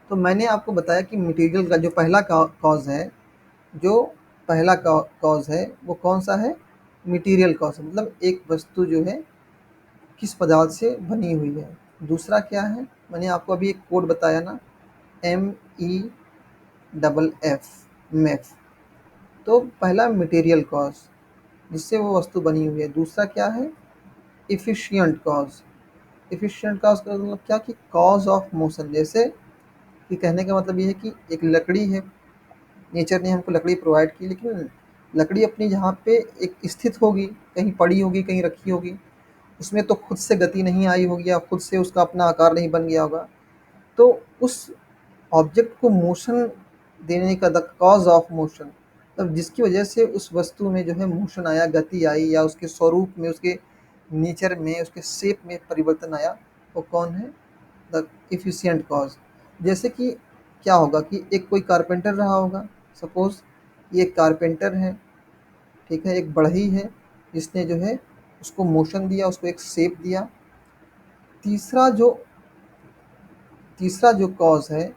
तो मैंने आपको बताया कि मटेरियल का जो पहला कॉज है, जो पहला कॉज है वो कौन सा है? मटेरियल कॉज, मतलब एक वस्तु जो है किस पदार्थ से बनी हुई है। दूसरा क्या है? मैंने आपको अभी एक कोड बताया ना, MEFF, मेफ। तो पहला मटेरियल कॉज जिससे वो वस्तु बनी हुई है। दूसरा क्या है? Efficient cause. इफिशियंट कॉज का मतलब क्या कि कॉज ऑफ मोशन। जैसे कि कहने का मतलब ये है कि एक लकड़ी है, नेचर ने हमको लकड़ी प्रोवाइड की, लेकिन लकड़ी अपनी जहाँ पे एक स्थित होगी, कहीं पड़ी होगी, कहीं रखी होगी, उसमें तो खुद से गति नहीं आई होगी या खुद से उसका अपना आकार नहीं बन गया होगा। तो उस ऑब्जेक्ट को मोशन देने का द कॉज ऑफ मोशन, मतलब जिसकी वजह से उस वस्तु में जो है मोशन आया, गति आई, या उसके स्वरूप में, उसके नेचर में, उसके शेप में परिवर्तन आया, वो कौन है? The efficient cause. जैसे कि क्या होगा कि एक कोई कारपेंटर रहा होगा, सपोज ये एक कारपेंटर है, ठीक है, एक बढ़ई है जिसने जो है उसको मोशन दिया, उसको एक शेप दिया। तीसरा जो तीसरा जो कॉज है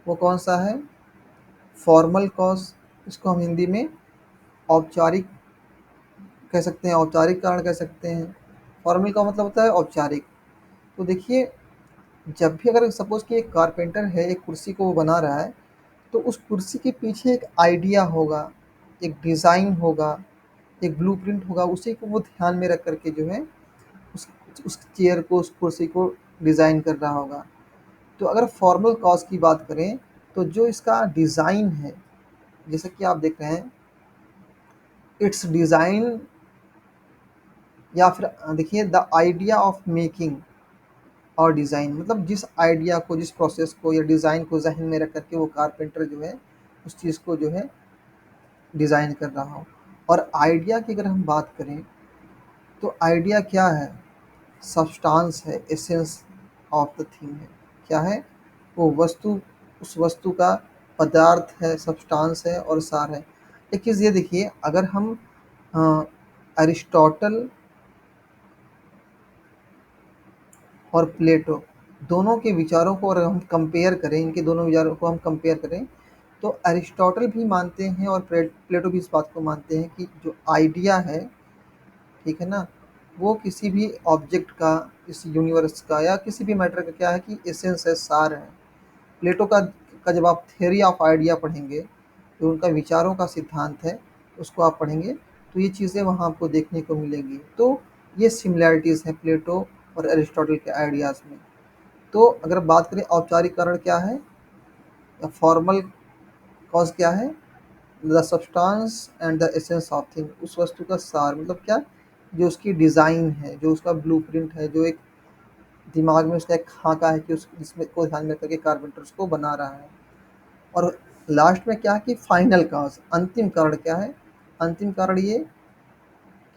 वो कौन सा है? Formal cause. इसको हम हिंदी में औपचारिक कह सकते हैं, औपचारिक कारण कह सकते हैं। फॉर्मल का मतलब होता है औपचारिक। तो देखिए, जब भी अगर सपोज कि एक कारपेंटर है, एक कुर्सी को वो बना रहा है, तो उस कुर्सी के पीछे एक आइडिया होगा, एक डिज़ाइन होगा, एक ब्लूप्रिंट होगा, उसी को वो ध्यान में रख करके जो है उस उस चेयर को, उस कुर्सी को डिज़ाइन कर रहा होगा। तो अगर फॉर्मल कॉज की बात करें, तो जो इसका डिज़ाइन है, जैसे कि आप देख रहे हैं, इट्स डिज़ाइन, या फिर देखिए द आइडिया ऑफ मेकिंग और डिज़ाइन, मतलब जिस आइडिया को, जिस प्रोसेस को या डिज़ाइन को ज़हन में रख करके वो कारपेंटर जो है उस चीज़ को जो है डिज़ाइन कर रहा हो। और आइडिया की अगर हम बात करें, तो आइडिया क्या है? सब्सटेंस है, एसेंस ऑफ द थिंग है। क्या है वो? वस्तु, उस वस्तु का पदार्थ है, सब्सटेंस है और सार है। एक चीज़ ये देखिए, अगर हम अरिस्टोटल और प्लेटो दोनों के विचारों को अगर हम कंपेयर करें, इनके दोनों विचारों को हम कंपेयर करें, तो अरिस्टोटल भी मानते हैं और प्लेटो भी इस बात को मानते हैं कि जो आइडिया है, ठीक है ना, वो किसी भी ऑब्जेक्ट का, इस यूनिवर्स का या किसी भी मैटर का क्या है कि एसेंस है, सार है। प्लेटो का जब आप थ्योरी ऑफ आइडिया पढ़ेंगे, जो उनका विचारों का सिद्धांत है, उसको आप पढ़ेंगे, तो ये चीज़ें वहाँ आपको देखने को मिलेंगी। तो ये सिमिलैरिटीज़ हैं प्लेटो और एरिस्टोटल के आइडियाज़ में। तो अगर बात करें औपचारिक कारण क्या है या फॉर्मल कॉज क्या है? The substance and the essence of thing, उस वस्तु का सार, मतलब क्या? जो उसकी डिज़ाइन है, जो उसका ब्लूप्रिंट है, जो एक दिमाग में उसका एक खाका है कि उस इसमें को ध्यान में करके कारपेंटर उसको बना रहा है। और लास्ट में क्या है कि फाइनल कॉज, अंतिम कारण क्या है? अंतिम कारण ये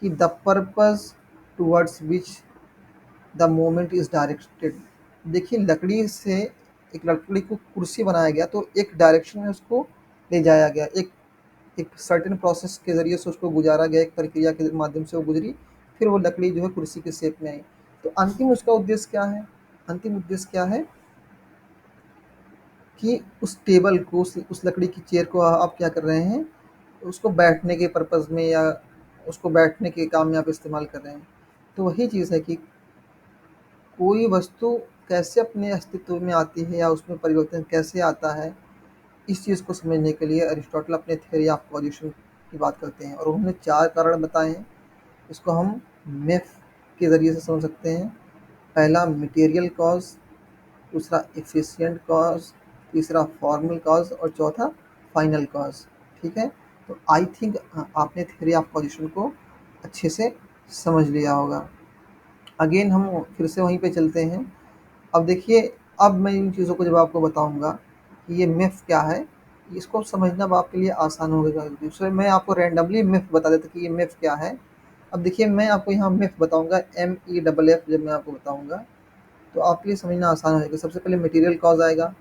कि the purpose towards which the moment is directed. देखिए, लकड़ी से एक लकड़ी को कुर्सी बनाया गया, तो एक डायरेक्शन में उसको ले जाया गया, एक एक सर्टेन प्रोसेस के ज़रिए से उसको गुजारा गया, एक प्रक्रिया के माध्यम से वो गुजरी, फिर वो लकड़ी जो है कुर्सी के शेप में आई। तो अंतिम उसका उद्देश्य क्या है? अंतिम उद्देश्य क्या है कि उस टेबल को, उस लकड़ी की चेयर को आप क्या कर रहे हैं? उसको बैठने के पर्पज़ में या उसको बैठने के काम में आप इस्तेमाल कर रहे हैं। तो वही चीज़ है कि कोई वस्तु कैसे अपने अस्तित्व में आती है या उसमें परिवर्तन कैसे आता है, इस चीज़ को समझने के लिए अरिस्टोटल अपने थ्योरी ऑफ कॉजेशन की बात करते हैं, और उन्होंने 4 कारण बताए हैं। इसको हम मेफ के ज़रिए से समझ सकते हैं। पहला मटेरियल कॉज, दूसरा एफिशिएंट कॉज, तीसरा फॉर्मल कॉज और चौथा फाइनल कॉज। ठीक है? तो आई थिंक आपने थ्योरी ऑफ कॉजेशन को अच्छे से समझ लिया होगा। अगेन हम फिर से वहीं पे चलते हैं। अब देखिए, अब मैं इन चीज़ों को जब आपको बताऊंगा कि ये मिथ क्या है, इसको समझना अब आपके लिए आसान होगा। दूसरे मैं आपको रैंडमली मिथ बता देता कि ये मिथ क्या है, अब देखिए मैं आपको यहाँ MEF बताऊंगा, MEFF जब मैं आपको बताऊंगा तो आपके लिए समझना आसान हो जाएगा। सबसे पहले मटेरियल कॉज आएगा,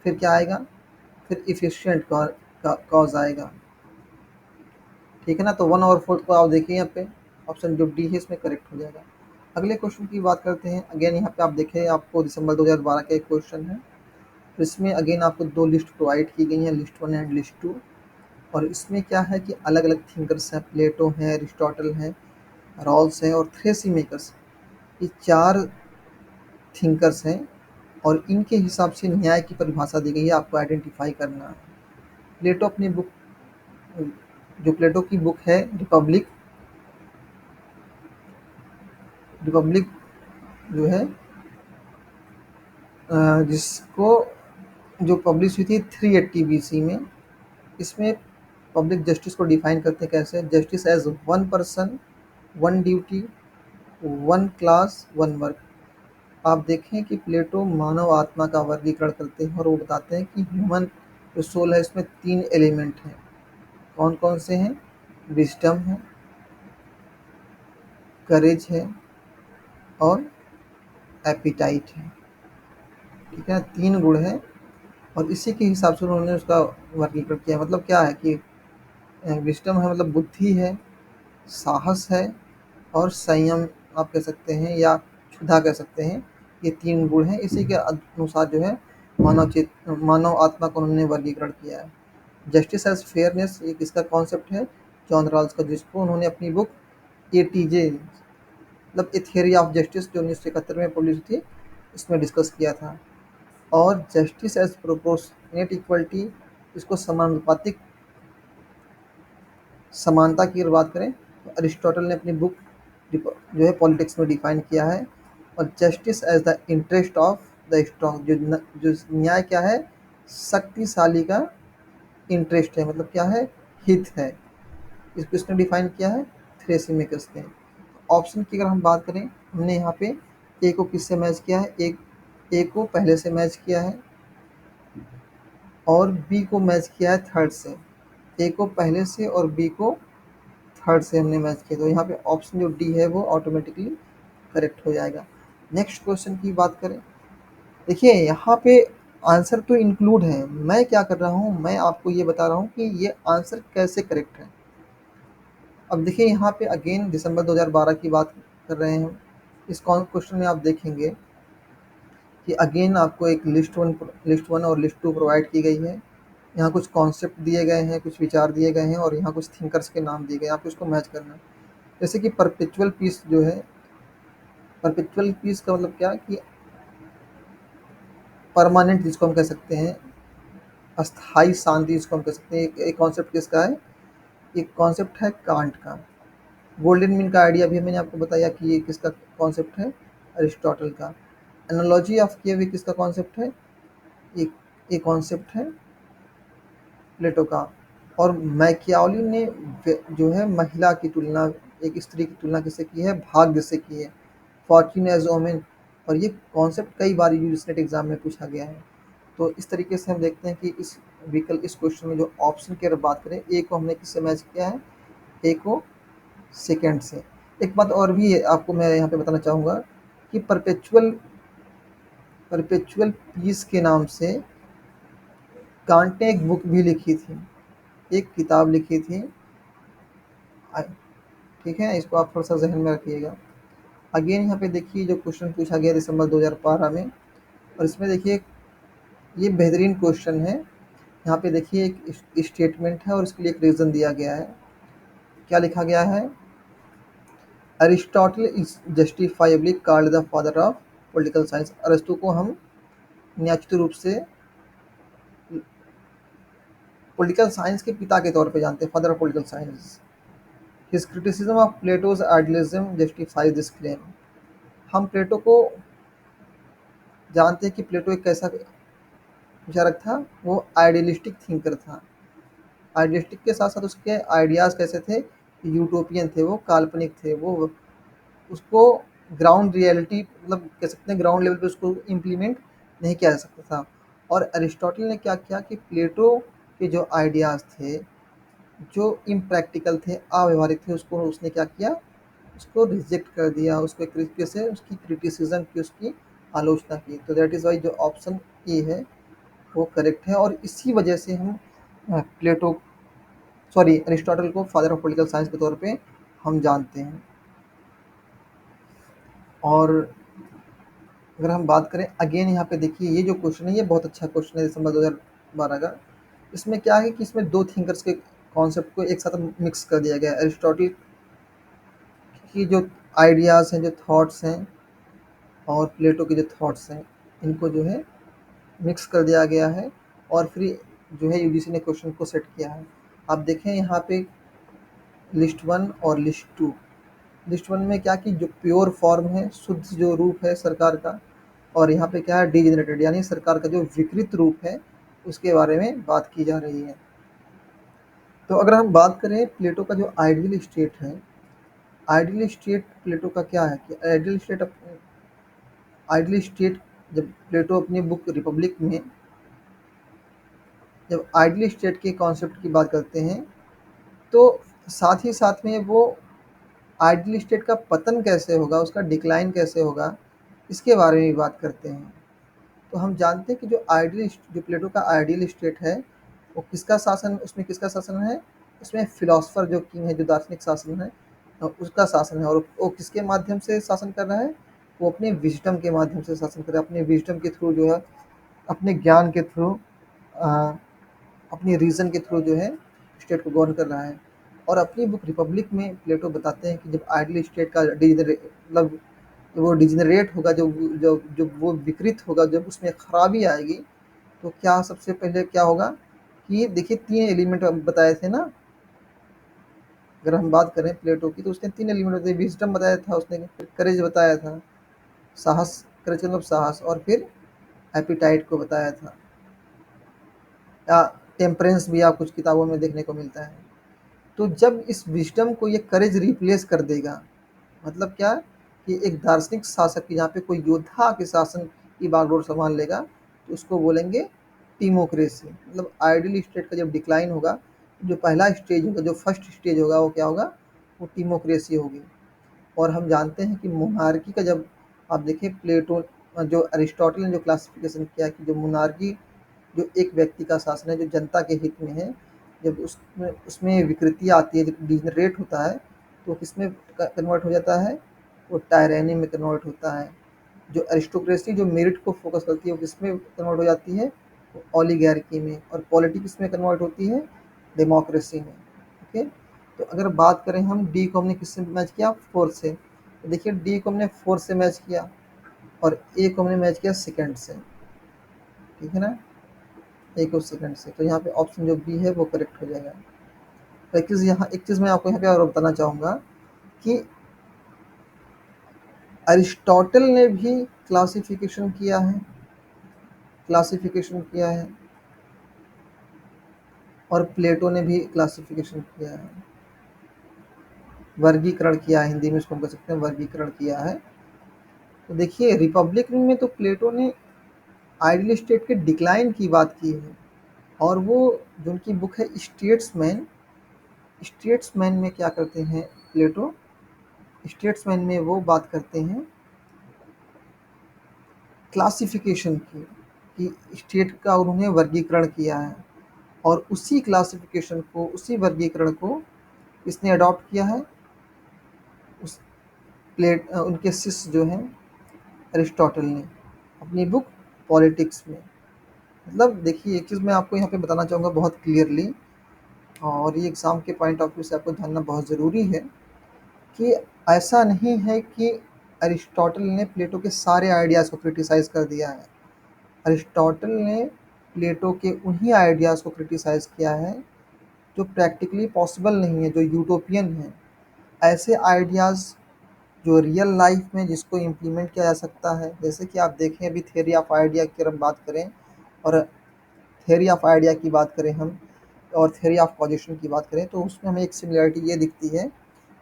फिर क्या आएगा, फिर इफिशिएंट कॉज आएगा, ठीक है ना। तो 1/4 को आप देखिए यहाँ पे ऑप्शन जो डी है इसमें करेक्ट हो जाएगा। अगले क्वेश्चन की बात करते हैं। अगेन यहाँ पे आप देखें, आपको दिसंबर 2012 का एक क्वेश्चन है। तो इसमें अगेन आपको दो लिस्ट प्रोवाइड की गई हैं, लिस्ट 1 एंड लिस्ट 2। और इसमें क्या है कि अलग अलग थिंकर्स हैं, प्लेटो हैं, अरिस्टोटल हैं, रॉल्स हैं और थ्रेसीमेकर्स, ये 4 थिंकर्स हैं। और इनके हिसाब से न्याय की परिभाषा दी गई है, आपको आइडेंटिफाई करना है। प्लेटो अपनी बुक, जो प्लेटो की बुक है रिपब्लिक, रिपब्लिक जो है जिसको जो पब्लिश हुई थी 380 BC में, इसमें पब्लिक जस्टिस को डिफाइन करते हैं कैसे, justice as one person, one duty, one class, one work. आप देखें कि प्लेटो मानव आत्मा का वर्गीकरण करते हैं और वो बताते हैं कि ह्यूमन जो सोल है इसमें 3 एलिमेंट हैं। कौन कौन से हैं, विजडम है, करेज है और एपिटाइट है, ठीक है। 3 गुण हैं और इसी के हिसाब से उन्होंने उसका वर्गीकरण किया। मतलब क्या है कि विजडम है मतलब बुद्धि है, साहस है और संयम आप कह सकते हैं या क्षुधा कह सकते हैं। ये 3 गुण हैं, इसी के अनुसार जो है मानव आत्मा को उन्होंने वर्गीकरण किया है। जस्टिस एज फेयरनेस ये किसका कॉन्सेप्ट है, जॉन रॉल्स का, जिसको उन्होंने अपनी बुक ATJ मतलब ए थियरी ऑफ जस्टिस जो 1971 में पब्लिश थी इसमें डिस्कस किया था। और जस्टिस एज प्रोपोर्शनेट इक्वलिटी, इसको समानुपातिक समानता की अगर बात करें तो अरिस्टोटल ने अपनी बुक जो है पॉलिटिक्स में डिफाइन किया है। और justice as the interest of the strong, जो न्याय क्या है, शक्तिशाली का इंटरेस्ट है, मतलब क्या है, हित है। इसको इसने डिफाइन किया है थ्रेसीमेकर्स ने। ऑप्शन की अगर हम बात करें, हमने यहाँ पे ए को किससे मैच किया है, एक ए को पहले से मैच किया है और बी को मैच किया है थर्ड से। ए को पहले से और बी को थर्ड से हमने मैच किया, तो यहाँ पे ऑप्शन जो डी है वो ऑटोमेटिकली करेक्ट हो जाएगा। नेक्स्ट क्वेश्चन की बात करें, देखिए यहाँ पे आंसर तो इंक्लूड है, मैं क्या कर रहा हूँ, मैं आपको ये बता रहा हूँ कि ये आंसर कैसे करेक्ट है। अब देखिए यहाँ पे अगेन दिसंबर 2012 की बात कर रहे हैं। इस क्वेश्चन में आप देखेंगे कि अगेन आपको एक लिस्ट 1 और लिस्ट 2 प्रोवाइड की गई है। यहाँ कुछ कॉन्सेप्ट दिए गए हैं, कुछ विचार दिए गए हैं और यहाँ कुछ थिंकर्स के नाम दिए गए हैं, आपको इसको मैच करना है। जैसे कि परपेचुअल पीस जो है, परपेचुअल पीस का मतलब क्या कि परमानेंट जिसको हम कह सकते हैं, अस्थाई शांति जिसको हम कह सकते हैं, एक कॉन्सेप्ट किसका है, एक कॉन्सेप्ट है कांट का। गोल्डन मीन का आइडिया भी मैंने आपको बताया कि ये किसका कॉन्सेप्ट है, अरिस्टोटल का। एनालॉजी ऑफ किए किसका कॉन्सेप्ट है, ये कॉन्सेप्ट है प्लेटो का। और मैकियावली ने जो है महिला की तुलना, एक स्त्री की तुलना किससे की है, भाग्य से की है, फॉर्च्यून एज वोमेन। और ये कॉन्सेप्ट कई बार यूजीसी नेट एग्जाम में पूछा गया है। तो इस तरीके से हम देखते हैं कि इस क्वेश्चन में जो ऑप्शन की अगर बात करें, ए को हमने किससे मैच किया है, ए को सेकेंड से। एक बात और भी है आपको मैं यहाँ पे बताना चाहूँगा कि परपेचुअल पीस के नाम से कांट ने एक बुक भी लिखी थी, एक किताब लिखी थी, ठीक है। इसको आप थोड़ा सा जहन में रखिएगा। अगेन यहाँ पे देखिए जो क्वेश्चन पूछा गया दिसंबर 2012 में, और इसमें देखिए ये बेहतरीन क्वेश्चन है। यहाँ पे देखिए एक स्टेटमेंट है और इसके लिए एक रीज़न दिया गया है। क्या लिखा गया है, Aristotle is justifiably called the father of political science. अरस्तु को हम न्यायिक रूप से पॉलिटिकल साइंस के पिता के तौर पे जानते हैं, father of political science. His criticism of Plato's idealism justifies this claim. हम प्लेटो को जानते हैं कि प्लेटो एक कैसा विचारक था, वो आइडियलिस्टिक थिंकर था। आइडियलिस्टिक के साथ साथ उसके आइडियाज़ कैसे थे, यूटोपियन थे, वो काल्पनिक थे, वो उसको ग्राउंड रियलिटी मतलब कह सकते हैं ग्राउंड लेवल पे उसको इम्प्लीमेंट नहीं किया जा सकता था। और अरिस्टोटल ने क्या किया कि प्लेटो के जो आइडियाज़ थे, जो इम्प्रैक्टिकल थे, अव्यवहारिक थे, उसको उसने क्या किया, उसको रिजेक्ट कर दिया, उसको एक तरीके से उसकी क्रिटिसिज्म की, उसकी आलोचना की। तो दैट इज़ वाई जो ऑप्शन ए है वो करेक्ट है। और इसी वजह से हम प्लेटो सॉरी अरिस्टोटल को फादर ऑफ पॉलिटिकल साइंस के तौर पे हम जानते हैं। और अगर हम बात करें अगेन, यहाँ पे देखिए ये जो क्वेश्चन है ये बहुत अच्छा क्वेश्चन है दिसंबर 2012 का। इसमें क्या है कि इसमें दो थिंकर्स के कॉन्सेप्ट को एक साथ मिक्स कर दिया गया है। अरिस्टोटल की जो आइडियाज़ हैं, जो थॉट्स हैं, और प्लेटो के जो थॉट्स हैं, इनको जो है मिक्स कर दिया गया है। और फिर जो है यूजीसी ने क्वेश्चन को सेट किया है। आप देखें यहाँ पे लिस्ट वन और लिस्ट टू। लिस्ट वन में क्या कि जो प्योर फॉर्म है, शुद्ध जो रूप है सरकार का, और यहाँ पे क्या है डिजेनरेटेड, यानी सरकार का जो विकृत रूप है उसके बारे में बात की जा रही है। तो अगर हम बात करें प्लेटो का जो आइडियल स्टेट है, आइडियल स्टेट प्लेटो का क्या है कि आइडियल स्टेट जब प्लेटो अपनी बुक रिपब्लिक में जब आइडियल स्टेट के कॉन्सेप्ट की बात करते हैं, तो साथ ही साथ में वो आइडियल स्टेट का पतन कैसे होगा, उसका डिक्लाइन कैसे होगा, इसके बारे में भी बात करते हैं। तो हम जानते हैं कि जो प्लेटो का आइडियल स्टेट है वो किसका शासन, उसमें किसका शासन है, उसमें फिलोसफर जो किंग है, जो दार्शनिक शासन है, उसका शासन है। और वो किसके माध्यम से शासन कर रहा है, वो अपने विजडम के माध्यम से शासन कर रहा है, अपने विजडम के थ्रू जो है, अपने ज्ञान के थ्रू, अपनी रीज़न के थ्रू जो है स्टेट को गवर्न कर रहा है। और अपनी बुक रिपब्लिक में प्लेटो बताते हैं कि जब आइडियल स्टेट का मतलब जब वो डिजेनरेट होगा, जब वो विकृत होगा, जब उसमें खराबी आएगी, तो क्या सबसे पहले क्या होगा कि देखिए 3 एलिमेंट बताए थे ना। अगर हम बात करें प्लेटो की तो उसने 3 एलिमेंट बताए, विजडम बताया था उसने, फिर करेज बताया था, साहस, करेज मतलब साहस, और फिर एपिटाइट को बताया था, या टेम्परेंस भी आप कुछ किताबों में देखने को मिलता है। तो जब इस विजडम को ये करेज रिप्लेस कर देगा, मतलब क्या कि एक दार्शनिक शासक की जहाँ पे कोई योद्धा के शासन की बागडोर संभाल लेगा, तो उसको बोलेंगे टीमोक्रेसी। मतलब आइडियल स्टेट का जब डिक्लाइन होगा, जो पहला स्टेज होगा, जो फर्स्ट स्टेज होगा, वो क्या होगा, वो टीमोक्रेसी होगी। और हम जानते हैं कि मोनार्की का जब आप देखिए प्लेटो जो अरिस्टोटल ने जो क्लासिफिकेशन किया कि जो मोनार्की जो एक व्यक्ति का शासन है, जो जनता के हित में है, जब उसमें उसमें विकृति आती है, जब डिजनरेट होता है, तो किसमें कन्वर्ट हो जाता है, वो टायरेनी में कन्वर्ट होता है। जो अरिस्टोक्रेसी जो मेरिट को फोकस करती है वो किसमें कन्वर्ट हो जाती है, वो ओलिगार्की में। और पॉलिटिक्स में कन्वर्ट होती है डेमोक्रेसी में। ओके, तो अगर बात करें हम डी को हमने किससे मैच किया, फोर से, तो देखिए डी को हमने फोर से मैच किया और ए को हमने मैच किया सेकंड से, ठीक है ना, एक और सेकंड से। तो यहाँ पे ऑप्शन जो बी है वो करेक्ट हो जाएगा। तो एक चीज़ मैं आपको यहाँ पे और बताना चाहूँगा कि अरिस्टोटल ने भी क्लासिफिकेशन किया है और प्लेटो ने भी क्लासिफिकेशन किया है, वर्गीकरण किया है, हिंदी में इसको हम कह सकते हैं वर्गीकरण किया है। तो देखिए रिपब्लिक में तो प्लेटो ने आइडियल स्टेट के डिक्लाइन की बात की है। और वो जो उनकी बुक है स्टेट्समैन, स्टेट्समैन में क्या करते हैं प्लेटो, स्टेट्समैन में वो बात करते हैं क्लासिफिकेशन की, कि स्टेट का उन्होंने वर्गीकरण किया है। और उसी क्लासिफिकेशन को, उसी वर्गीकरण को इसने अडॉप्ट किया है, उस उनके शिष्य जो हैं अरिस्टोटल ने, अपनी बुक पॉलिटिक्स में। मतलब देखिए एक चीज़ मैं आपको यहाँ पे बताना चाहूँगा बहुत क्लियरली, और ये एग्ज़ाम के पॉइंट ऑफ व्यू से आपको जानना बहुत ज़रूरी है, कि ऐसा नहीं है कि अरिस्टोटल ने प्लेटो के सारे आइडियाज़ को क्रिटिसाइज़ कर दिया है। अरिस्टोटल ने प्लेटो के उन्हीं आइडियाज़ को क्रिटिसाइज़ किया है जो प्रैक्टिकली पॉसिबल नहीं है, जो यूटोपियन है। ऐसे आइडियाज़ जो रियल लाइफ में जिसको इम्प्लीमेंट किया जा सकता है, जैसे कि आप देखें अभी थ्योरी ऑफ आइडिया की अगर हम बात करें, और थ्योरी ऑफ आइडिया की बात करें हम, और थ्योरी ऑफ पॉजिशन की बात करें, तो उसमें हमें एक सिमिलरिटी ये दिखती है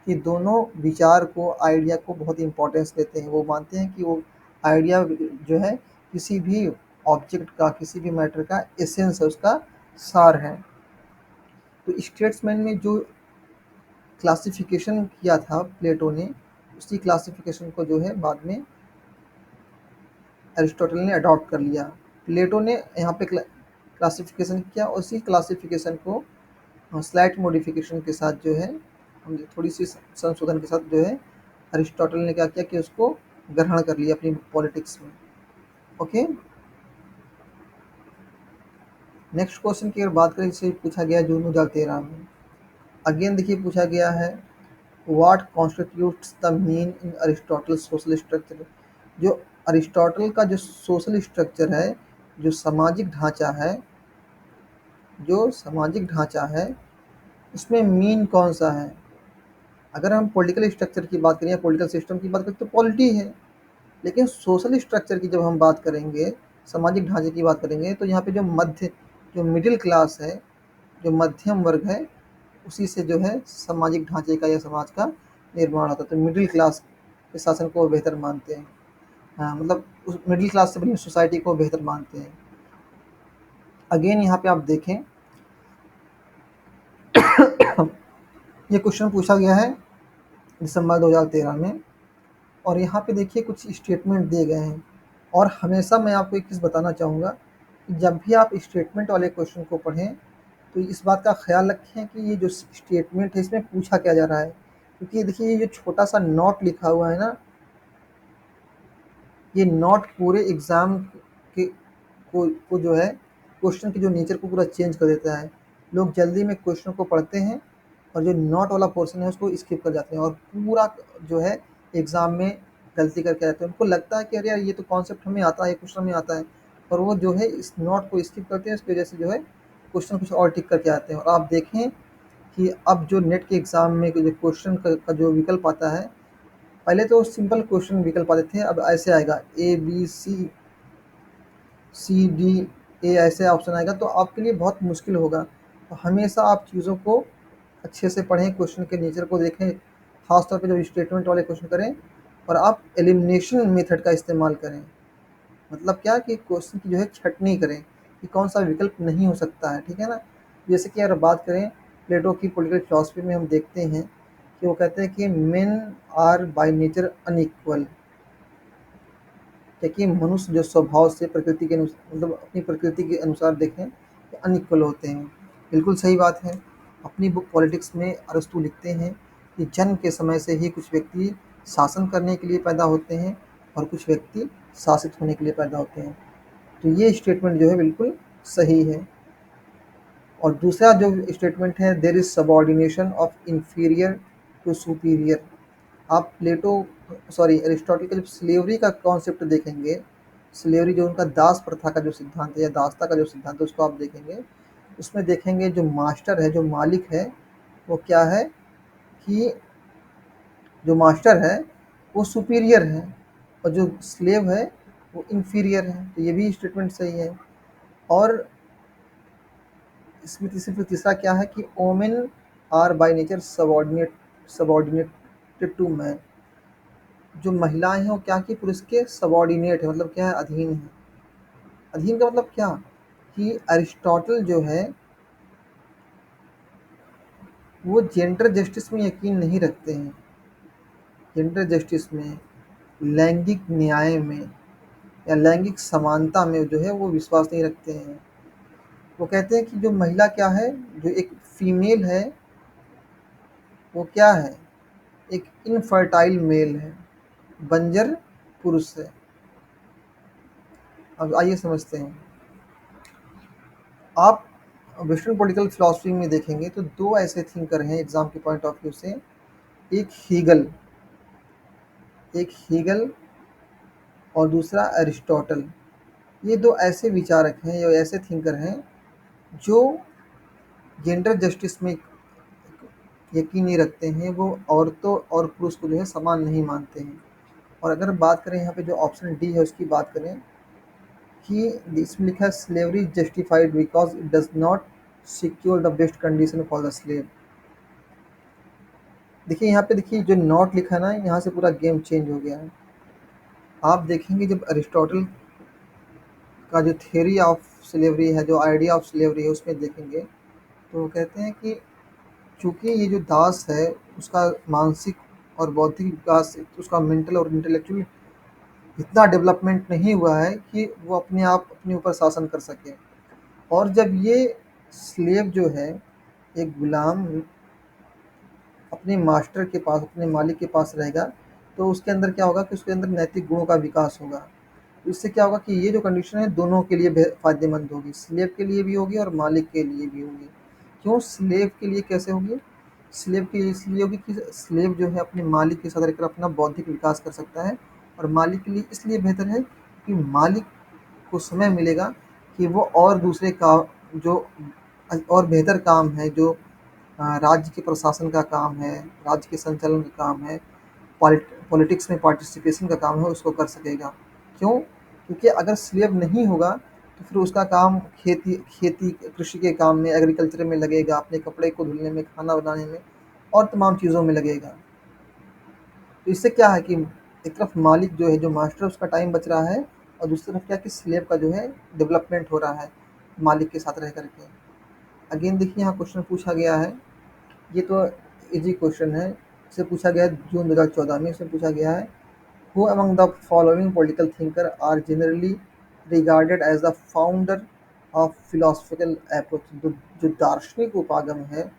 कि दोनों विचार को, आइडिया को बहुत इंपॉर्टेंस देते हैं। वो मानते हैं कि वो आइडिया जो है किसी भी ऑब्जेक्ट का, किसी भी मैटर का एसेंस है, उसका सार है। तो स्टेट्समैन में जो क्लासिफिकेशन किया था प्लेटो ने, उसी क्लासिफिकेशन को जो है बाद में एरिस्टोटल ने अडॉप्ट कर लिया। प्लेटो ने यहाँ पे क्लासिफिकेशन किया, उसी क्लासिफिकेशन को स्लाइट मॉडिफिकेशन के साथ जो है, थोड़ी सी संशोधन के साथ जो है, अरिस्टोटल ने क्या किया कि उसको ग्रहण कर लिया अपनी पॉलिटिक्स में। ओके, नेक्स्ट क्वेश्चन की अगर बात करें, जिसे पूछा गया जून 2013 में, अगेन देखिए पूछा गया है what constitutes the mean in Aristotle social structure. जो अरिस्टोटल का जो सोशल स्ट्रक्चर है, जो सामाजिक ढांचा है, जो सामाजिक ढांचा है, उसमें मीन कौन सा है। अगर हम पॉलिटिकल स्ट्रक्चर की बात करें या पॉलिटिकल सिस्टम की बात करें तो पॉलिटी है, लेकिन सोशल स्ट्रक्चर की जब हम बात करेंगे, सामाजिक ढांचे की बात करेंगे, तो यहाँ पे जो मिडिल क्लास है, जो मध्यम वर्ग है, उसी से जो है सामाजिक ढांचे का या समाज का निर्माण होता है। तो मिडिल क्लास के शासन को बेहतर मानते हैं। हाँ, मतलब उस मिडिल क्लास से बनी सोसाइटी को बेहतर मानते हैं। अगेन यहाँ पे आप देखें, ये क्वेश्चन पूछा गया है दिसंबर 2013 में, और यहाँ पे देखिए कुछ स्टेटमेंट दिए गए हैं। और हमेशा मैं आपको एक चीज़ बताना चाहूँगा कि जब भी आप स्टेटमेंट वाले क्वेश्चन को पढ़ें तो इस बात का ख्याल रखें कि ये जो स्टेटमेंट है इसमें पूछा क्या जा रहा है। क्योंकि देखिए ये जो छोटा सा नोट लिखा हुआ है ना, ये नोट पूरे एग्ज़ाम के को जो है क्वेश्चन के जो नेचर को पूरा चेंज कर देता है। लोग जल्दी में क्वेश्चन को पढ़ते हैं और जो नोट वाला पोर्शन है उसको स्किप कर जाते हैं, और पूरा जो है एग्ज़ाम में गलती करके आते हैं। उनको लगता है कि अरे यार ये तो कॉन्सेप्ट हमें आता है, ये क्वेश्चन हमें आता है, और वो जो है इस नोट को स्किप करते हैं। इसकी वजह से जो है क्वेश्चन कुछ और टिक करके आते हैं। और आप देखें कि अब जो नेट के एग्ज़ाम में जो क्वेश्चन का जो विकल्प आता है, पहले तो सिंपल क्वेश्चन विकल्प आते थे, अब ऐसे आएगा A B C D A, ऐसे ऑप्शन आएगा, तो आपके लिए बहुत मुश्किल होगा। तो हमेशा आप चीज़ों को अच्छे से पढ़ें, क्वेश्चन के नेचर को देखें, खासतौर पे जब स्टेटमेंट वाले क्वेश्चन करें, और आप एलिमिनेशन मेथड का इस्तेमाल करें। मतलब क्या कि क्वेश्चन की जो है छटनी करें कि कौन सा विकल्प नहीं हो सकता है, ठीक है ना। जैसे कि अगर बात करें प्लेटो की पॉलिटिकल फिलॉसफी में, हम देखते हैं कि वो कहते हैं कि men are by nature unequal. देखिए मनुष्य जो स्वभाव से प्रकृति के मतलब अपनी प्रकृति के अनुसार देखें तो अनइक्वल होते हैं। बिल्कुल सही बात है। अपनी बुक पॉलिटिक्स में अरस्तू लिखते हैं कि जन्म के समय से ही कुछ व्यक्ति शासन करने के लिए पैदा होते हैं और कुछ व्यक्ति शासित होने के लिए पैदा होते हैं। तो ये स्टेटमेंट जो है बिल्कुल सही है। और दूसरा जो स्टेटमेंट है, there is subordination of inferior to superior. आप प्लेटो सॉरी एरिस्टोटल का जब स्लेवरी का कॉन्सेप्ट देखेंगे, स्लेवरी जो उनका दास प्रथा का जो सिद्धांत है या दासता का जो सिद्धांत है, उसको आप देखेंगे, उसमें देखेंगे जो मास्टर है, जो मालिक है, वो क्या है कि जो मास्टर है वो सुपीरियर है और जो स्लेव है वो इन्फीरियर है। तो ये भी स्टेटमेंट सही है। और इसमें तीसरा क्या है कि women are by nature subordinated to man. जो महिलाएं हैं वो क्या कि पुरुष के सबॉर्डिनेट है, मतलब क्या है, अधीन है। अधीन का मतलब क्या कि अरिस्टोटल जो है वो जेंडर जस्टिस में यकीन नहीं रखते हैं। जेंडर जस्टिस में, लैंगिक न्याय में या लैंगिक समानता में जो है वो विश्वास नहीं रखते हैं। वो कहते हैं कि जो महिला क्या है, जो एक फीमेल है, वो क्या है, एक इनफर्टाइल मेल है, बंजर पुरुष है। अब आइए समझते हैं। आप वेस्टर्न पॉलिटिकल फिलॉसफी में देखेंगे तो दो ऐसे थिंकर हैं एग्जाम के पॉइंट ऑफ व्यू से, एक हीगल एक हीगल और दूसरा एरिस्टोटल। ये दो ऐसे विचारक हैं या ऐसे थिंकर हैं जो जेंडर जस्टिस में यकीन नहीं रखते हैं। वो औरतों और पुरुष को जो है समान नहीं मानते हैं। और अगर बात करें यहाँ पे जो ऑप्शन डी है उसकी बात करें कि इसमें लिखा है slavery justified because it does not secure the best condition for the slave. देखिए यहाँ पे देखिए जो नॉट लिखा है ना, यहाँ से पूरा गेम चेंज हो गया है। आप देखेंगे जब अरिस्टोटल का जो थ्योरी ऑफ स्लेवरी है, जो आइडिया ऑफ स्लेवरी है, उसमें देखेंगे तो वो कहते हैं कि चूँकि ये जो दास है उसका मानसिक और बौद्धिक विकास, उसका मेंटल और इंटेलेक्चुअल इतना डेवलपमेंट नहीं हुआ है कि वो अपने आप अपने ऊपर शासन कर सके। और जब ये स्लेव जो है, एक गुलाम अपने मास्टर के पास, अपने मालिक के पास रहेगा, तो उसके अंदर क्या होगा कि उसके अंदर नैतिक गुणों का विकास होगा। तो इससे क्या होगा कि ये जो कंडीशन है दोनों के लिए फ़ायदेमंद होगी, स्लेव के लिए भी होगी और मालिक के लिए भी होगी। क्यों स्लेव के लिए कैसे होगी? स्लेव के लिए इसलिए होगी कि स्लेव जो है अपने मालिक के साथ रहकर अपना बौद्धिक विकास कर सकता है, और मालिक के लिए इसलिए बेहतर है कि मालिक को समय मिलेगा कि वो और दूसरे का जो और बेहतर काम है, जो राज्य के प्रशासन का काम है, राज्य के संचालन का काम है, पॉलिटिक्स में पार्टिसिपेशन का काम है, उसको कर सकेगा। क्यों? क्योंकि अगर स्लेव नहीं होगा तो फिर उसका काम खेती खेती कृषि के काम में, एग्रीकल्चर में लगेगा, अपने कपड़े को धुलने में, खाना बनाने में और तमाम चीज़ों में लगेगा। तो इससे क्या है कि एक तरफ मालिक जो है, जो मास्टर, उसका टाइम बच रहा है, और दूसरी तरफ क्या है कि स्लेव का जो है डेवलपमेंट हो रहा है मालिक के साथ रह करके। अगेन देखिए यहाँ क्वेश्चन पूछा गया है, ये तो इजी क्वेश्चन है। इसे पूछा गया है जून 2014 में। इसमें पूछा गया है, who among the following political thinker are generally regarded as the founder of philosophical approach. जो दार्शनिक उपागम है,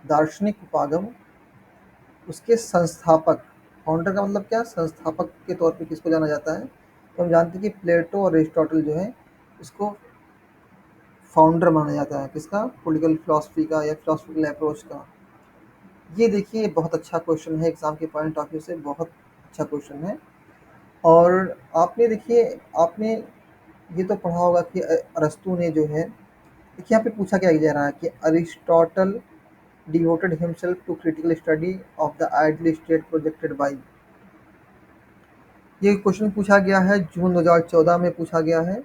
दार्शनिक उपागम, उसके संस्थापक, फाउंडर का मतलब क्या, संस्थापक के तौर पे किसको जाना जाता है? तो हम जानते हैं कि प्लेटो और एरिस्टोटल जो है, इसको फाउंडर माना जाता है किसका? पॉलिटिकल फिलॉसफी का या फिलोसफिकल अप्रोच का। ये देखिए बहुत अच्छा क्वेश्चन है, एग्जाम के पॉइंट ऑफ व्यू से बहुत अच्छा क्वेश्चन है। और आपने देखिए, आपने ये तो पढ़ा होगा कि अरस्तु ने जो है, देखिए यहाँ पे पूछा क्या जा रहा है कि Aristotle devoted himself to critical study of the ideal state projected by. ये क्वेश्चन पूछा गया है जून 2014 में पूछा गया है,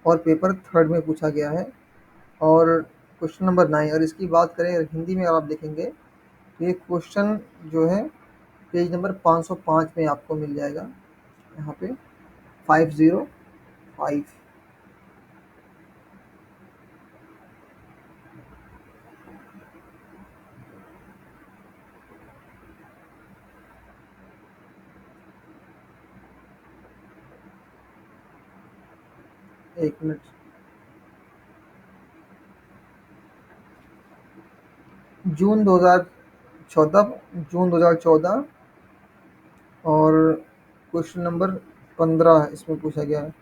और पेपर थर्ड में पूछा गया है, और क्वेश्चन नंबर 9। और इसकी बात करें हिंदी में, अगर आप देखेंगे तो ये क्वेश्चन जो है पेज नंबर 505 में आपको मिल जाएगा, यहाँ पे 505। एक मिनट, जून 2014, जून 2014, और क्वेश्चन नंबर 15 इसमें पूछा गया है।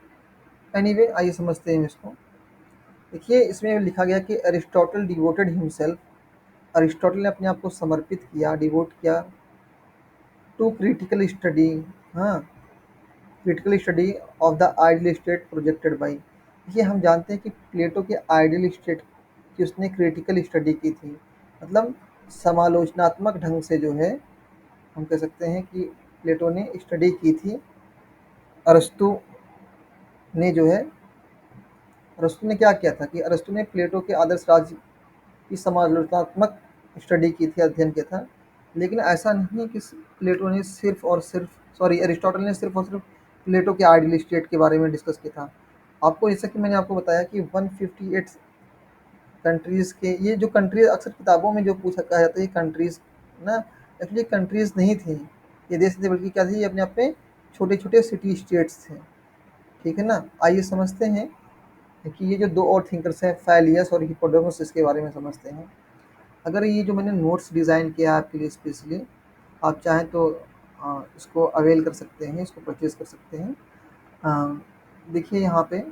एनीवे आइए समझते हैं इसको। देखिए इसमें लिखा गया कि अरिस्टोटल डिवोटेड हिमसेल्फ, अरिस्टोटल ने अपने आप को समर्पित किया, डिवोट किया, टू क्रिटिकल स्टडी, हाँ, critical study of the ideal state projected by. देखिए हम जानते हैं कि प्लेटो के आइडियल स्टेट की उसने क्रिटिकल स्टडी की थी, मतलब समालोचनात्मक ढंग से जो है, हम कह सकते हैं कि प्लेटो ने स्टडी की थी। अरस्तु ने जो है, अरस्तु ने क्या किया था कि अरस्तु ने प्लेटो के आदर्श राज्य की समालोचनात्मक स्टडी की थी, अध्ययन किया था। लेकिन ऐसा नहीं है कि प्लेटो ने सिर्फ और सिर्फ, सॉरी, अरिस्टोटल ने सिर्फ और सिर्फ प्लेटो के आइडियल स्टेट के बारे में डिस्कस किया था। आपको, जैसा कि मैंने आपको बताया कि 158 कंट्रीज़ के, ये जो कंट्रीज अक्सर किताबों में जो पूछा कहा जाता है, ये कंट्रीज़ ना, एक्चुअली कंट्रीज़ नहीं थी, ये देश थे, बल्कि क्या थी, ये अपने आप में छोटे छोटे सिटी स्टेट्स थे। ठीक है ना? आइए समझते हैं कि ये जो दो और थिंकर्स हैं, फैलियस और हिप्पोडेमस, इसके बारे में समझते हैं। अगर ये जो मैंने नोट्स डिज़ाइन किया है आपके लिए स्पेशली, आप चाहें तो इसको अवेल कर सकते हैं, इसको परचेज़ कर सकते हैं। देखिए यहाँ पे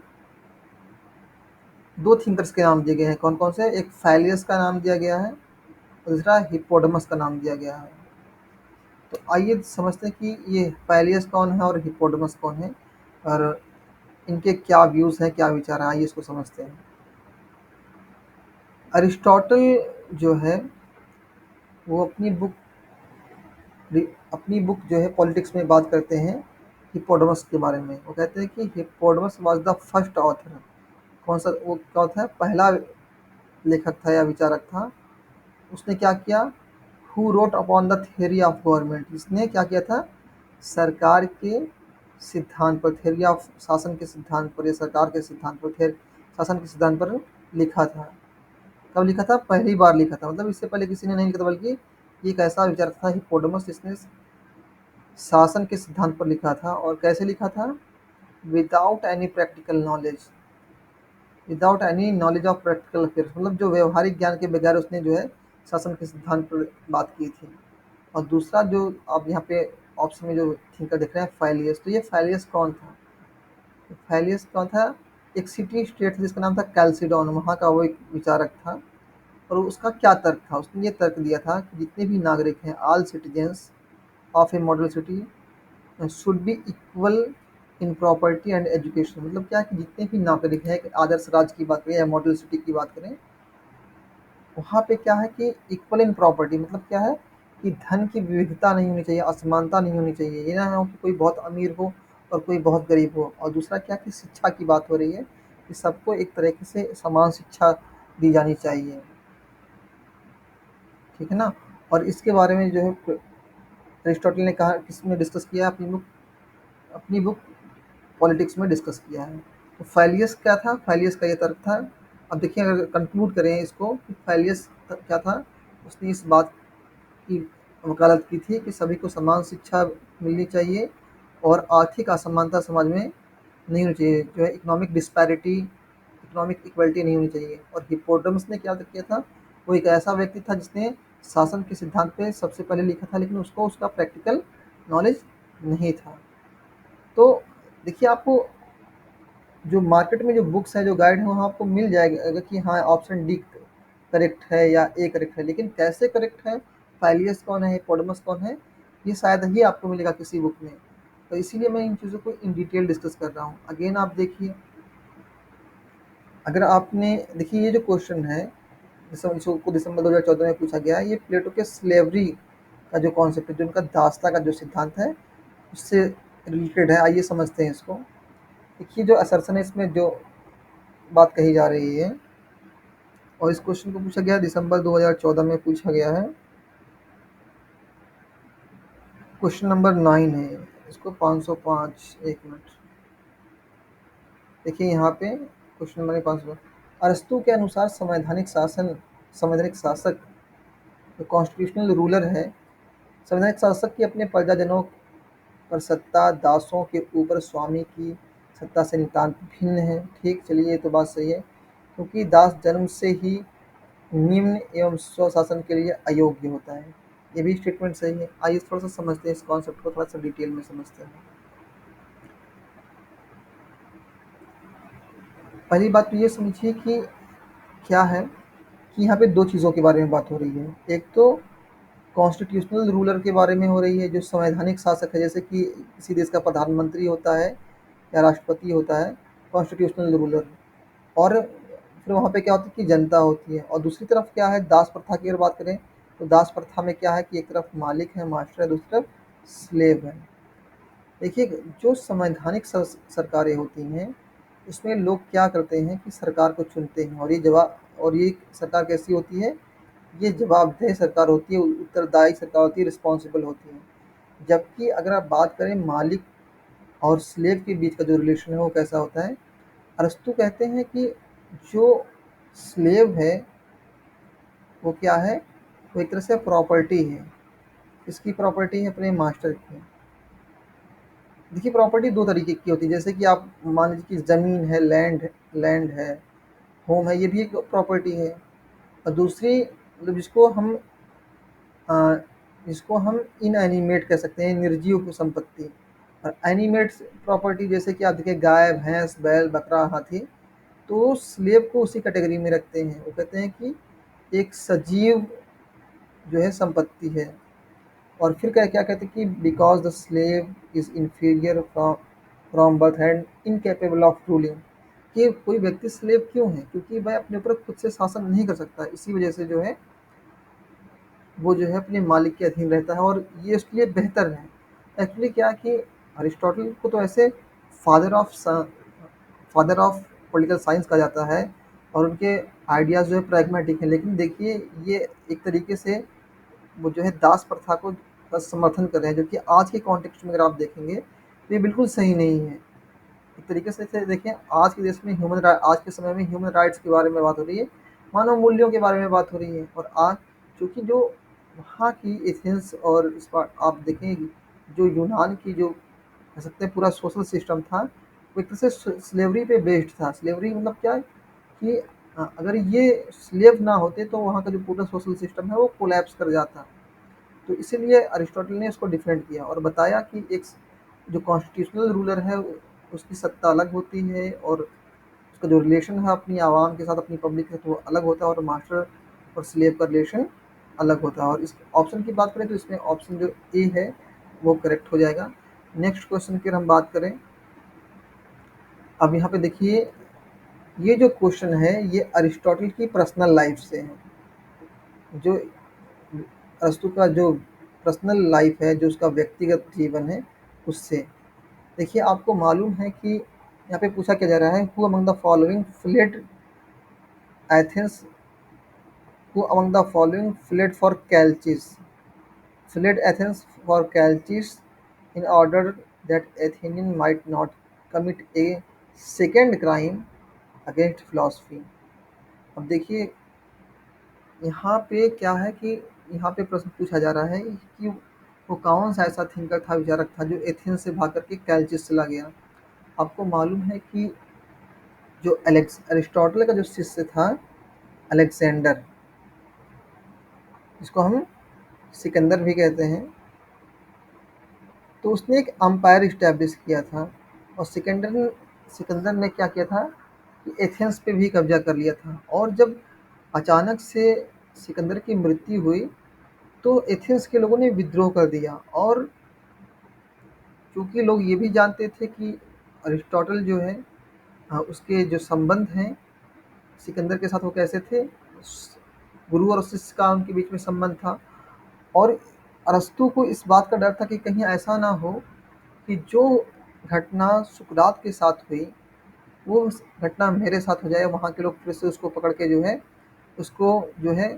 दो थिंकर्स के नाम दिए गए हैं, कौन कौन से? एक फैलियस का नाम दिया गया है, और दूसरा हिप्पोडेमस का नाम दिया गया है। तो आइए समझते हैं कि ये फैलियस कौन है और हिप्पोडेमस कौन है, और इनके क्या व्यूज़ हैं, क्या विचार हैं, आइए इसको समझते हैं। अरिस्टोटल जो है, वो अपनी बुक जो है पॉलिटिक्स में बात करते हैं हिप्पोडेमस के बारे में। वो कहते हैं कि हिप्पोडेमस वाज द फर्स्ट ऑथर। कौन सा वो क्या था? पहला लेखक था या विचारक था। उसने क्या किया? Who wrote upon the theory of government. इसने क्या किया था? सरकार के सिद्धांत पर, थ्योरी ऑफ शासन के सिद्धांत पर, या सरकार के सिद्धांत पर, शासन के सिद्धांत पर लिखा था। कब लिखा था? पहली बार लिखा था, मतलब इससे पहले किसी ने नहीं लिखा था, बल्कि ये एक ऐसा विचारक था हिप्पोडेमस, जिसने शासन के सिद्धांत पर लिखा था, और कैसे लिखा था? Without any practical knowledge, without any knowledge of practical affairs, मतलब जो व्यवहारिक ज्ञान के बगैर उसने जो है शासन के सिद्धांत पर बात की थी। और दूसरा जो आप यहाँ पे ऑप्शन में जो थिंकर देख रहे हैं, फाइलियस, तो ये फाइलियस कौन था? तो फाइलियस कौन था? एक सिटी स्टेट जिसका नाम था कैल्सिडॉन, वहाँ का वो एक विचारक था। और उसका क्या तर्क था? उसने ये तर्क दिया था कि जितने भी नागरिक हैं, all citizens of A model city should be equal in property and education. मतलब क्या है कि जितने भी नागरिक हैं, आदर्श राज्य की बात करें या मॉडल सिटी की बात करें, वहाँ पे क्या है कि इक्वल इन प्रॉपर्टी, मतलब क्या है कि धन की विविधता नहीं होनी चाहिए, असमानता नहीं होनी चाहिए। ये ना हो कि कोई बहुत अमीर हो और कोई बहुत गरीब हो। और दूसरा क्या कि शिक्षा की बात हो रही है कि सबको एक तरीके से समान शिक्षा दी जानी चाहिए, ठीक है ना। और इसके बारे में जो है अरिस्टोटल ने कहा, किसमें डिस्कस किया? अपनी बुक पॉलिटिक्स में डिस्कस किया है। तो फैलियस क्या था? फैलियस का ये तर्क था। अब देखिए, अगर कंक्लूड करें इसको कि फैलियस क्या था, उसने इस बात की वकालत की थी कि सभी को समान शिक्षा मिलनी चाहिए और आर्थिक असमानता समाज में नहीं होनी चाहिए, जो है इकोनॉमिक डिस्पैरिटी, इकोनॉमिक इक्वलिटी नहीं होनी चाहिए। और हिप्पोडेमस ने क्या किया था? वो एक ऐसा व्यक्ति था जिसने शासन के सिद्धांत पे सबसे पहले लिखा था, लेकिन उसको उसका प्रैक्टिकल नॉलेज नहीं था। तो देखिए, आपको जो मार्केट में जो बुक्स हैं, जो गाइड हैं, वहाँ आपको मिल जाएगा कि हाँ, ऑप्शन डी करेक्ट है या ए करेक्ट है, लेकिन कैसे करेक्ट है, फाइलियस कौन है, हिप्पोडेमस कौन है, ये शायद ही आपको मिलेगा किसी बुक में। तो इसीलिए मैं इन चीज़ों को इन डिटेल डिस्कस कर रहा हूँ। अगेन आप देखिए, अगर आपने देखिए ये जो क्वेश्चन है, इसको दिसंबर 2014 में पूछा गया है, ये प्लेटो के स्लेवरी का जो कॉन्सेप्ट है, जो उनका दासता का जो सिद्धांत है, उससे रिलेटेड है। आइए समझते हैं इसको। देखिए, जो असर्शन है, इसमें जो बात कही जा रही है, और इस क्वेश्चन को पूछा गया दिसंबर 2014 में पूछा गया है। क्वेश्चन नंबर 9 है, इसको 505, एक मिनट देखिए यहाँ पे क्वेश्चन नंबर 500। अरस्तु के अनुसार संवैधानिक शासक जो कॉन्स्टिट्यूशनल रूलर है, संवैधानिक शासक की अपने प्रजाजनों पर सत्ता दासों के ऊपर स्वामी की सत्ता से नितांत भिन्न है। ठीक, चलिए ये तो बात सही है, क्योंकि दास जन्म से ही निम्न एवं स्वशासन के लिए अयोग्य होता है। ये भी स्टेटमेंट सही है। आइए थोड़ा सा समझते हैं इस कॉन्सेप्ट को, थोड़ा सा डिटेल में समझते हैं। पहली बात तो ये समझिए कि क्या है कि यहाँ पे दो चीज़ों के बारे में बात हो रही है। एक तो कॉन्स्टिट्यूशनल रूलर के बारे में हो रही है, जो संवैधानिक शासक है, जैसे कि किसी देश का प्रधानमंत्री होता है या राष्ट्रपति होता है, कॉन्स्टिट्यूशनल रूलर। और फिर वहाँ पे क्या होता है कि जनता होती है। और दूसरी तरफ क्या है, दास प्रथा की अगर बात करें, तो दास प्रथा में क्या है कि एक तरफ मालिक है, मास्टर है, दूसरी तरफ स्लेव है। देखिए, जो संवैधानिक सरकारें होती हैं, उसमें लोग क्या करते हैं कि सरकार को चुनते हैं, और ये सरकार कैसी होती है? ये जवाबदेह सरकार होती है, उत्तरदायी सरकार होती है, रिस्पॉन्सिबल होती है। जबकि अगर आप बात करें मालिक और स्लेव के बीच का जो रिलेशन है, वो कैसा होता है? अरस्तु कहते हैं कि जो स्लेव है, वो क्या है? वो एक तरह से प्रॉपर्टी है। इसकी प्रॉपर्टी है अपने मास्टर की। देखिए, प्रॉपर्टी दो तरीके की होती है, जैसे कि आप मान लीजिए कि ज़मीन है, लैंड है, होम है, ये भी एक प्रॉपर्टी है। और दूसरी, मतलब अ, जिसको हम इनएनिमेट कह सकते हैं, निर्जीव संपत्ति। और एनिमेट प्रॉपर्टी, जैसे कि आप देखिए गाय, भैंस, बैल, बकरा, हाथी, तो स्लेव को उसी कैटेगरी में रखते हैं। वो कहते हैं कि एक सजीव जो है संपत्ति है। और फिर क्या क्या कहते हैं कि because the slave is inferior from birth and incapable of ruling, कि कोई व्यक्ति स्लेव क्यों है? क्योंकि वह अपने ऊपर खुद से शासन नहीं कर सकता, इसी वजह से जो है वो जो है अपने मालिक के अधीन रहता है, और ये उसके लिए बेहतर है। एक्चुअली क्या है कि अरिस्टोटल को तो ऐसे father of father of political science कहा जाता है, और उनके आइडियाज़ जो है प्रैग्मेटिक हैं। लेकिन देखिए, ये एक तरीके से वो जो है दास प्रथा को का समर्थन कर रहे हैं, जो कि आज के कॉन्टेक्स्ट में अगर आप देखेंगे तो ये बिल्कुल सही नहीं है। एक तरीके से देखिए, आज के देश में आज के समय में ह्यूमन राइट्स के बारे में बात हो रही है, मानव मूल्यों के बारे में बात हो रही है। और आज चूँकि जो वहाँ की एथेंस और आप देखें जो यूनान की जो कह सकते हैं पूरा सोशल सिस्टम था, वो एक तरह से स्लेवरी पे बेस्ड था। स्लेवरी मतलब क्या है कि अगर ये स्लेव ना होते तो वहाँ का जो पूरा सोशल सिस्टम है वो कोलैप्स कर जाता। तो इसीलिए अरिस्टोटल ने इसको डिफरेंट किया और बताया कि एक जो कॉन्स्टिट्यूशनल रूलर है उसकी सत्ता अलग होती है, और उसका जो रिलेशन है अपनी आवाम के साथ, अपनी पब्लिक के साथ, वो अलग होता है, और मास्टर और स्लेव का रिलेशन अलग होता है। और इस ऑप्शन की बात करें तो इसमें ऑप्शन जो ए है वो करेक्ट हो जाएगा। नेक्स्ट क्वेश्चन की हम बात करें, अब यहाँ पे देखिए ये जो क्वेश्चन है ये अरिस्टोटल की पर्सनल लाइफ से है। जो अरस्तु का जो पर्सनल लाइफ है, जो उसका व्यक्तिगत जीवन है, उससे देखिए आपको मालूम है कि यहाँ पे पूछा क्या जा रहा है, who among the following fled Athens, who among the following fled for Chalcis, fled Athens for Chalcis in order that Athenian might not commit a second crime against philosophy। अब देखिए यहाँ पे क्या है कि यहाँ पे प्रश्न पूछा जा रहा है कि वो कौन सा ऐसा थिंकर था, विचारक था, जो एथेंस से भाग करके कैल्चिस चला गया। आपको मालूम है कि जो अरिस्टोटल का जो शिष्य था अलेक्जेंडर, जिसको हम सिकंदर भी कहते हैं, तो उसने एक अम्पायर इस्टेब्लिश किया था। और सिकंदर ने क्या किया था कि एथेंस पे भी कब्जा कर लिया था। और जब अचानक से सिकंदर की मृत्यु हुई तो एथेंस के लोगों ने विद्रोह कर दिया। और चूंकि लोग ये भी जानते थे कि अरिस्टोटल जो है उसके जो संबंध हैं सिकंदर के साथ वो कैसे थे, गुरु और शिष्य का उनके बीच में संबंध था। और अरस्तु को इस बात का डर था कि कहीं ऐसा ना हो कि जो घटना सुकरात के साथ हुई वो घटना मेरे साथ हो जाए, वहाँ के लोग फिर से उसको पकड़ के जो है उसको जो है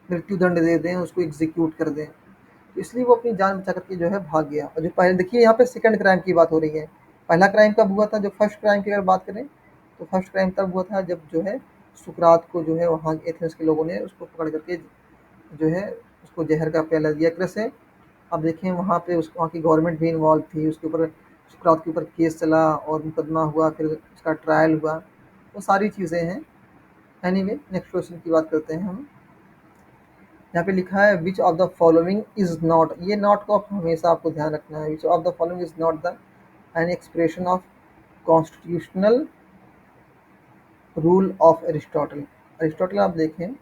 मृत्यु दंड दे दें, उसको एग्जीक्यूट कर दें। तो इसलिए वो अपनी जान बचा करके जो है भाग गया। और जो पहले देखिए यहाँ पे सेकंड क्राइम की बात हो रही है, पहला क्राइम कब हुआ था, जो फर्स्ट क्राइम की अगर बात करें तो फर्स्ट क्राइम तब हुआ था जब जो है सुकरात को जो है वहाँ एथेंस के लोगों ने उसको पकड़ करके जो है उसको जहर का प्याला दिया कैसे। अब देखें वहाँ पे वहाँ की गवर्नमेंट भी इन्वॉल्व थी, उसके ऊपर सुकरात के ऊपर केस चला और मुकदमा हुआ, फिर उसका ट्रायल हुआ, वो सारी चीज़ें हैं। एनीवे नेक्स्ट क्वेश्चन की बात करते हैं हम। यहाँ पे लिखा है विच of the following is not, ये नॉट को हमेशा आपको ध्यान रखना है, विच of the following is not the an expression of constitutional rule of Aristotle. Aristotle आप देखें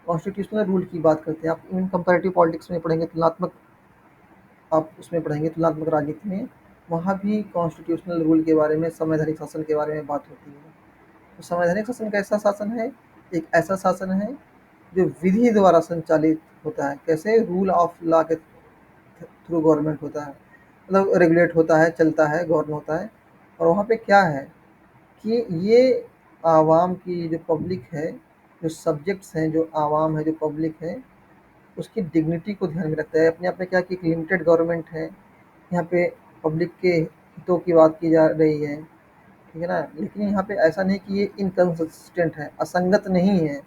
कॉन्स्टिट्यूशनल रूल की बात करते हैं, आप इन कंपैरेटिव पॉलिटिक्स में पढ़ेंगे, तुलनात्मक आप उसमें पढ़ेंगे तुलनात्मक राजनीति में, वहाँ भी कॉन्स्टिट्यूशनल रूल के बारे में, संवैधानिक शासन के बारे में बात होती है। तो संवैधानिक शासन कैसा शासन है, एक ऐसा शासन है जो विधि द्वारा संचालित होता है, कैसे रूल ऑफ लॉ के थ्रू गवर्नमेंट होता है, मतलब रेगुलेट होता है, चलता है, गवर्न होता है। और वहाँ पे क्या है कि ये आवाम की जो पब्लिक है, जो सब्जेक्ट्स हैं, जो आवाम है, जो पब्लिक है, उसकी डिग्निटी को ध्यान में रखता है। अपने आप में क्या कि एक लिमिटेड गवर्नमेंट है, यहाँ पे पब्लिक के हितों की बात की जा रही है, ठीक है ना, लेकिन यहाँ पे ऐसा नहीं कि ये इनकन्सिस्टेंट है, असंगत नहीं है।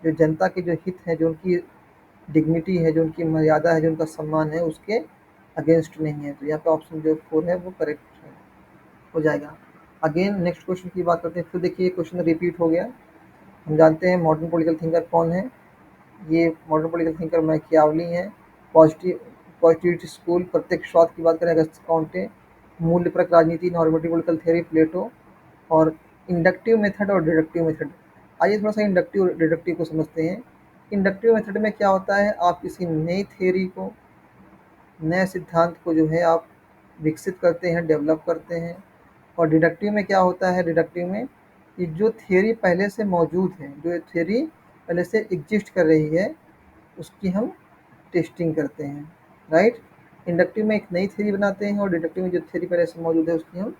जो जनता के जो हित हैं, जो उनकी डिग्निटी है, जो उनकी मर्यादा है, जो उनका सम्मान है, उसके अगेंस्ट नहीं है। तो यहाँ पे ऑप्शन जो 4 है वो करेक्ट है, हो जाएगा। अगेन नेक्स्ट क्वेश्चन की बात करते हैं, फिर देखिए क्वेश्चन रिपीट हो गया। हम जानते हैं मॉडर्न पॉलिटिकल थिंकर कौन है, ये मॉडर्न पॉलिटिकल थिंकर मैकियावली हैं। पॉजिटिविटी स्कूल, प्रत्यक्षवाद की बात करें अगस्ती कॉन्टे, मूल्यपरक राजनीति, नॉर्मेटिव पॉलिटिकल थ्योरी प्लेटो, और इंडक्टिव मेथड और डिडक्टिव मेथड। आइए थोड़ा सा इंडक्टिव और डिडक्टिव को समझते हैं। इंडक्टिव मेथड में क्या होता है, आप किसी नई थ्योरी को, नए सिद्धांत को जो है आप विकसित करते हैं, डेवलप करते हैं। और डिडक्टिव में क्या होता है, डिडक्टिव में कि जो थ्योरी पहले से मौजूद है, जो थ्योरी पहले से एग्जिस्ट कर रही है, उसकी हम टेस्टिंग करते हैं, राइट। इंडक्टिव में एक नई थ्योरी बनाते हैं और डिडक्टिव में जो थ्योरी पहले से मौजूद है उसकी हम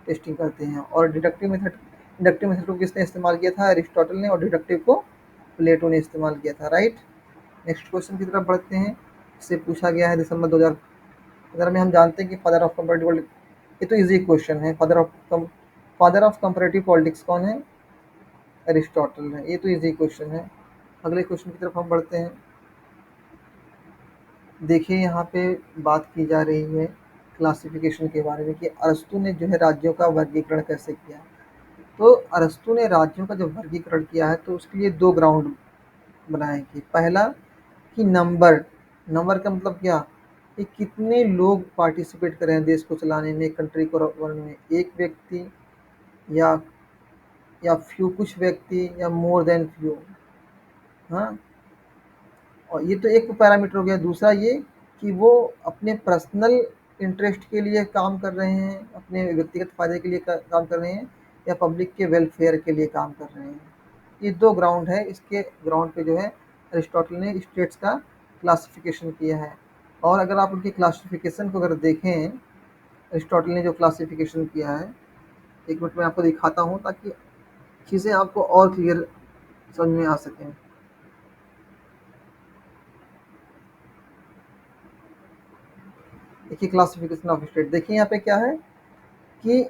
टेस्टिंग करते हैं। और इंडक्टिव मेथड को किसने इस्तेमाल किया था, अरिस्टोटल ने, और डिडक्टिव को प्लेटो ने इस्तेमाल किया था, राइट। नेक्स्ट क्वेश्चन की तरफ बढ़ते हैं। इससे पूछा गया है दिसंबर 2011 में। हम जानते हैं कि फादर ऑफ कंपैरेटिव, ये तो इजी क्वेश्चन है, फादर ऑफ कंपैरेटिव पॉलिटिक्स कौन है, अरिस्टोटल है, ये तो इजी क्वेश्चन है। अगले क्वेश्चन की तरफ हम बढ़ते हैं। देखिए यहाँ पे बात की जा रही है क्लासिफिकेशन के बारे में कि अरस्तु ने जो है राज्यों का वर्गीकरण कैसे किया। तो अरस्तु ने राज्यों का जब वर्गीकरण किया है तो उसके लिए दो ग्राउंड बनाए कि पहला कि नंबर, नंबर का मतलब क्या, कि कितने लोग पार्टिसिपेट कर रहे हैं देश को चलाने में, कंट्री को रन में, एक व्यक्ति या फ्यू, कुछ व्यक्ति या मोर देन फ्यू। हाँ, और ये तो एक पैरामीटर हो गया। दूसरा ये कि वो अपने पर्सनल इंटरेस्ट के लिए काम कर रहे हैं, अपने व्यक्तिगत फायदे के लिए काम कर रहे हैं, या पब्लिक के वेलफेयर के लिए काम कर रहे हैं। ये दो ग्राउंड है। इसके ग्राउंड पे जो है अरिस्टोटल ने स्टेट्स का क्लासिफिकेशन किया है। और अगर आप उनकी क्लासिफिकेशन को अगर देखें, अरिस्टोटल ने जो क्लासिफिकेशन किया है, एक मिनट में आपको दिखाता हूँ ताकि चीज़ें आपको और क्लियर समझ में आ सकें। देखिए क्लासिफिकेशन ऑफ स्टेट, देखिए यहाँ पे क्या है कि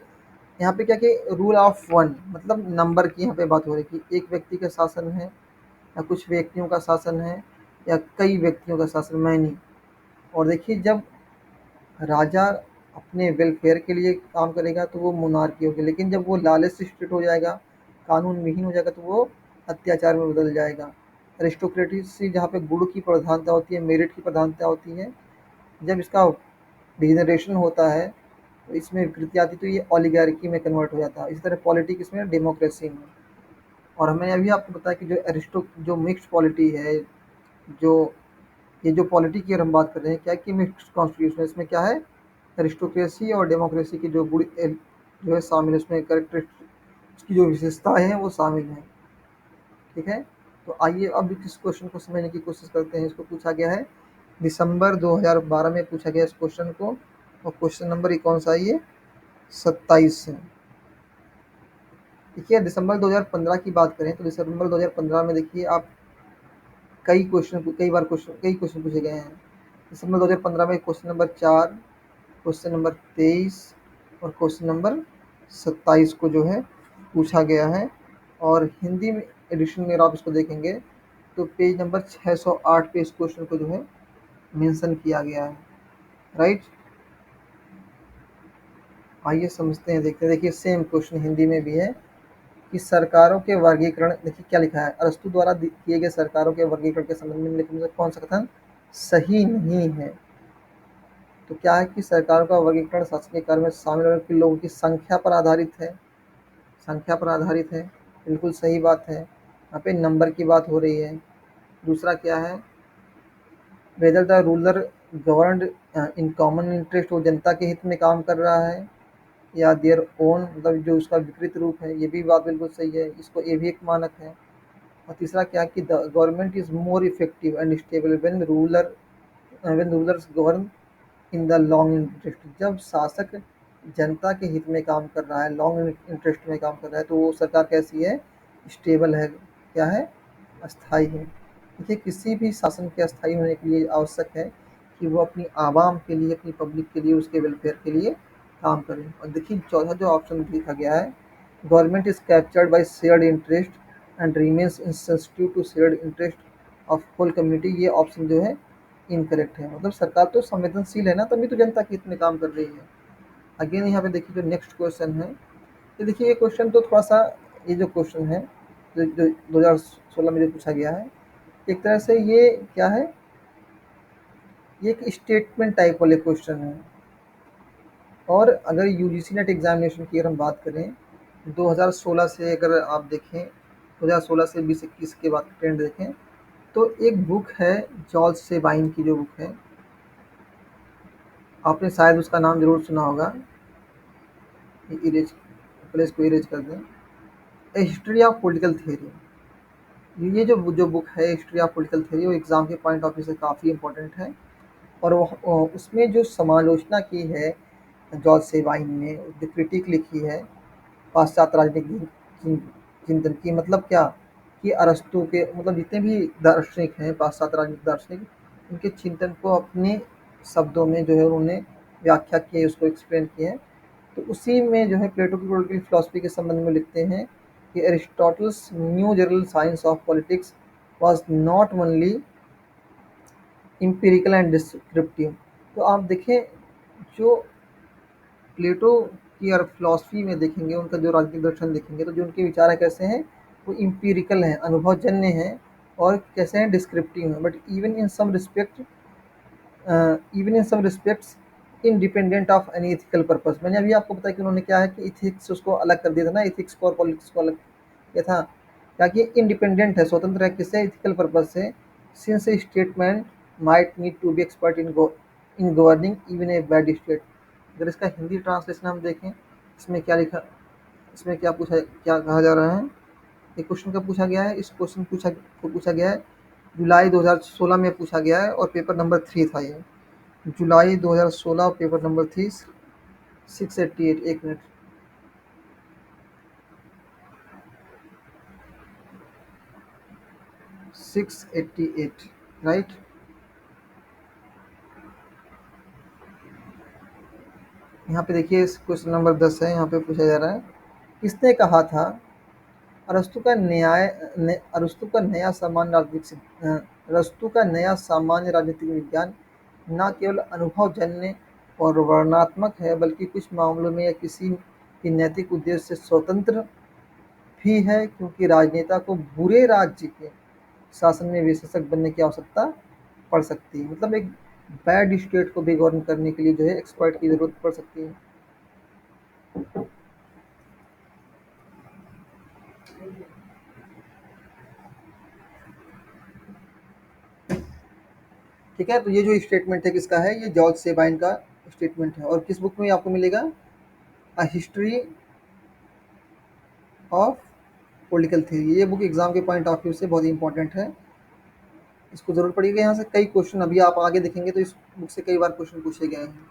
यहाँ पे क्या कि रूल ऑफ वन, मतलब नंबर की यहाँ पे बात हो रही है कि एक व्यक्ति का शासन है या कुछ व्यक्तियों का शासन है या कई व्यक्तियों का शासन, मैनी। और देखिए जब राजा अपने वेलफेयर के लिए काम करेगा तो वो मोनार्की होगी, लेकिन जब वो लालच से स्टेट हो जाएगा, कानून विहीन हो जाएगा, तो वो अत्याचार में बदल जाएगा। अरिस्टोक्रेटिसी जहाँ पे गुण की प्रधानता होती है, मेरिट की प्रधानता होती है, जब इसका डिजेनरेशन होता है तो इसमें विकृति आती, तो ये ओलिगार्की में कन्वर्ट हो जाता है। इसी तरह पॉलिटिक्स इसमें डेमोक्रेसी में। और हमने अभी आपको बताया कि जो जो मिक्स्ड पॉलिटी है, जो ये जो पॉलिटी की अगर हम बात कर रहे हैं, क्या कि मिक्स्ड कॉन्स्टिट्यूशन, इसमें क्या है, एरिस्टोक्रेसी और डेमोक्रेसी की जो गुण जो है शामिल है, उसमें करेक्टर उसकी जो विशेषताएं हैं वो शामिल हैं। ठीक है, तो आइए अब इस क्वेश्चन को समझने की कोशिश करते हैं। इसको पूछा गया है दिसंबर 2012 में पूछा गया इस क्वेश्चन को, और क्वेश्चन नंबर ये कौन सा है, ये 27 है। देखिए दिसंबर 2015 की बात करें तो दिसंबर 2015 में देखिए आप कई क्वेश्चन पूछे गए हैं। दिसंबर 2015 में क्वेश्चन नंबर 4, क्वेश्चन नंबर 23 और क्वेश्चन नंबर 27 को जो है पूछा गया है। और हिंदी में एडिशन में आप इसको देखेंगे तो पेज नंबर 608 पे इस क्वेश्चन को जो है मेंशन किया गया है। राइट, आइए समझते हैं, देखते हैं। देखिए सेम क्वेश्चन हिंदी में भी है कि सरकारों के वर्गीकरण, देखिए क्या लिखा है, अरस्तु द्वारा किए गए सरकारों के वर्गीकरण के संबंध में निम्नलिखित में से कौन सा कथन सही नहीं है। तो क्या है कि सरकारों का वर्गीकरण शासकीय कार्य में शामिल होने के लोगों की संख्या पर आधारित है, संख्या पर आधारित है, बिल्कुल सही बात है। यहाँ पे नंबर की बात हो रही है। दूसरा क्या है, whether the ruler governed in common interest, वो जनता के हित में काम कर रहा है, या देयर ओन, मतलब जो उसका विकृत रूप है, ये भी बात बिल्कुल सही है, इसको ये भी एक मानक है। और तीसरा क्या है कि the government is more effective and stable when rulers govern in the long interest, जब शासक जनता के हित में काम कर रहा है, लॉन्ग इंटरेस्ट में काम कर रहा है, तो वो सरकार कैसी है, स्टेबल है, क्या है, अस्थाई है। देखिए किसी भी शासन के अस्थाई होने के लिए आवश्यक है कि वो अपनी आवाम के लिए, अपनी पब्लिक के लिए, उसके वेलफेयर के लिए काम करें। और देखिए चौथा जो ऑप्शन लिखा गया है, government is captured by shared interest and remains insensitive to shared interest of whole community, ये ऑप्शन जो है इनकरेक्ट है। मतलब सरकार तो संवेदनशील है ना, तभी तो जनता के हित में काम कर रही है। अगेन यहाँ पे देखिए जो नेक्स्ट क्वेश्चन है, ये देखिए ये क्वेश्चन तो थोड़ा सा, ये जो क्वेश्चन है जो 2016 में जो पूछा गया है, एक तरह से ये क्या है, ये एक स्टेटमेंट टाइप वाले क्वेश्चन है। और अगर यूजीसी नेट एग्जामिनेशन की अगर हम बात करें 2016 से, अगर आप देखें 2016 से 2021 के बाद ट्रेंड देखें, तो एक बुक है जॉर्ज सेबाइन की, जो बुक है आपने शायद उसका नाम जरूर सुना होगा, इरेज, पहले इसको इरेज कर दें, ए हिस्ट्री ऑफ पॉलिटिकल थियरी। ये जो जो बुक है हिस्ट्री ऑफ पॉलिटिकल थियरी, वो एग्ज़ाम के पॉइंट ऑफ व्यू से काफ़ी इंपॉर्टेंट है। और वो उसमें जो समालोचना की है जॉर्ज सेबाइन ने, जो क्रिटिक लिखी है पाश्चात्य राजनीतिक चिंतन की, मतलब क्या कि अरस्तु के, मतलब जितने भी दार्शनिक हैं पाश्चात्य राजनीतिक दार्शनिक, उनके चिंतन को अपने शब्दों में जो है उन्होंने व्याख्या की है, उसको एक्सप्लेन किया है। तो उसी में जो है प्लेटो की पॉलिटिकल फिलॉसफी के संबंध में लिखते हैं कि Aristotle's new general science of politics was not only empirical and descriptive. तो आप देखें, जो प्लेटो की और फिलॉसफी में देखेंगे, उनका जो राजनीतिक दर्शन देखेंगे, तो जो उनके विचार है कैसे हैं, वो इम्पीरिकल हैं, अनुभवजन्य हैं, और कैसे हैं, डिस्क्रिप्टिव हैं, but even in some respects independent of any ethical purpose. मैंने अभी आपको बताया कि उन्होंने क्या है कि इथिक्स उसको अलग कर दिया था ना, इथिक्स को और पॉलिटिक्स को अलग किया था, ताकि इंडिपेंडेंट है, स्वतंत्र है, किससे, एथिकल पर्पस से। Since a statement might need to be expert in governing even a bad state. अगर इसका हिंदी ट्रांसलेशन हम देखें, इसमें क्या लिखा, इसमें क्या कहा जा रहा है, ये क्वेश्चन कब पूछा गया है, इस क्वेश्चन पूछा गया है जुलाई 2016 में पूछा गया है, और पेपर नंबर 3 था ये, जुलाई 2016, पेपर नंबर 3, 688, एक मिनट, 688, राइट। यहाँ पे देखिए, इस क्वेश्चन नंबर 10 है, यहाँ पे पूछा जा रहा है, किसने कहा था अरस्तु का नया सामान्य राजनीतिक विज्ञान न केवल अनुभवजन्य और वर्णनात्मक है, बल्कि कुछ मामलों में यह किसी भी नैतिक उद्देश्य से स्वतंत्र भी है, क्योंकि राजनेता को बुरे राज्य के शासन में विशेषज्ञ बनने की आवश्यकता पड़ सकती है। मतलब एक बैड स्टेट को भी गवर्न करने के लिए जो है एक्सपर्ट की जरूरत पड़ सकती है। ठीक है, तो ये जो स्टेटमेंट है किसका है, ये जॉर्ज सेबाइन का स्टेटमेंट है, और किस बुक में आपको मिलेगा, a history of political theory. ये बुक एग्जाम के पॉइंट ऑफ व्यू से बहुत ही इंपॉर्टेंट है, इसको जरूर पढ़िएगा। यहाँ से कई क्वेश्चन अभी आप आगे देखेंगे, तो इस बुक से कई बार क्वेश्चन पूछे गए हैं।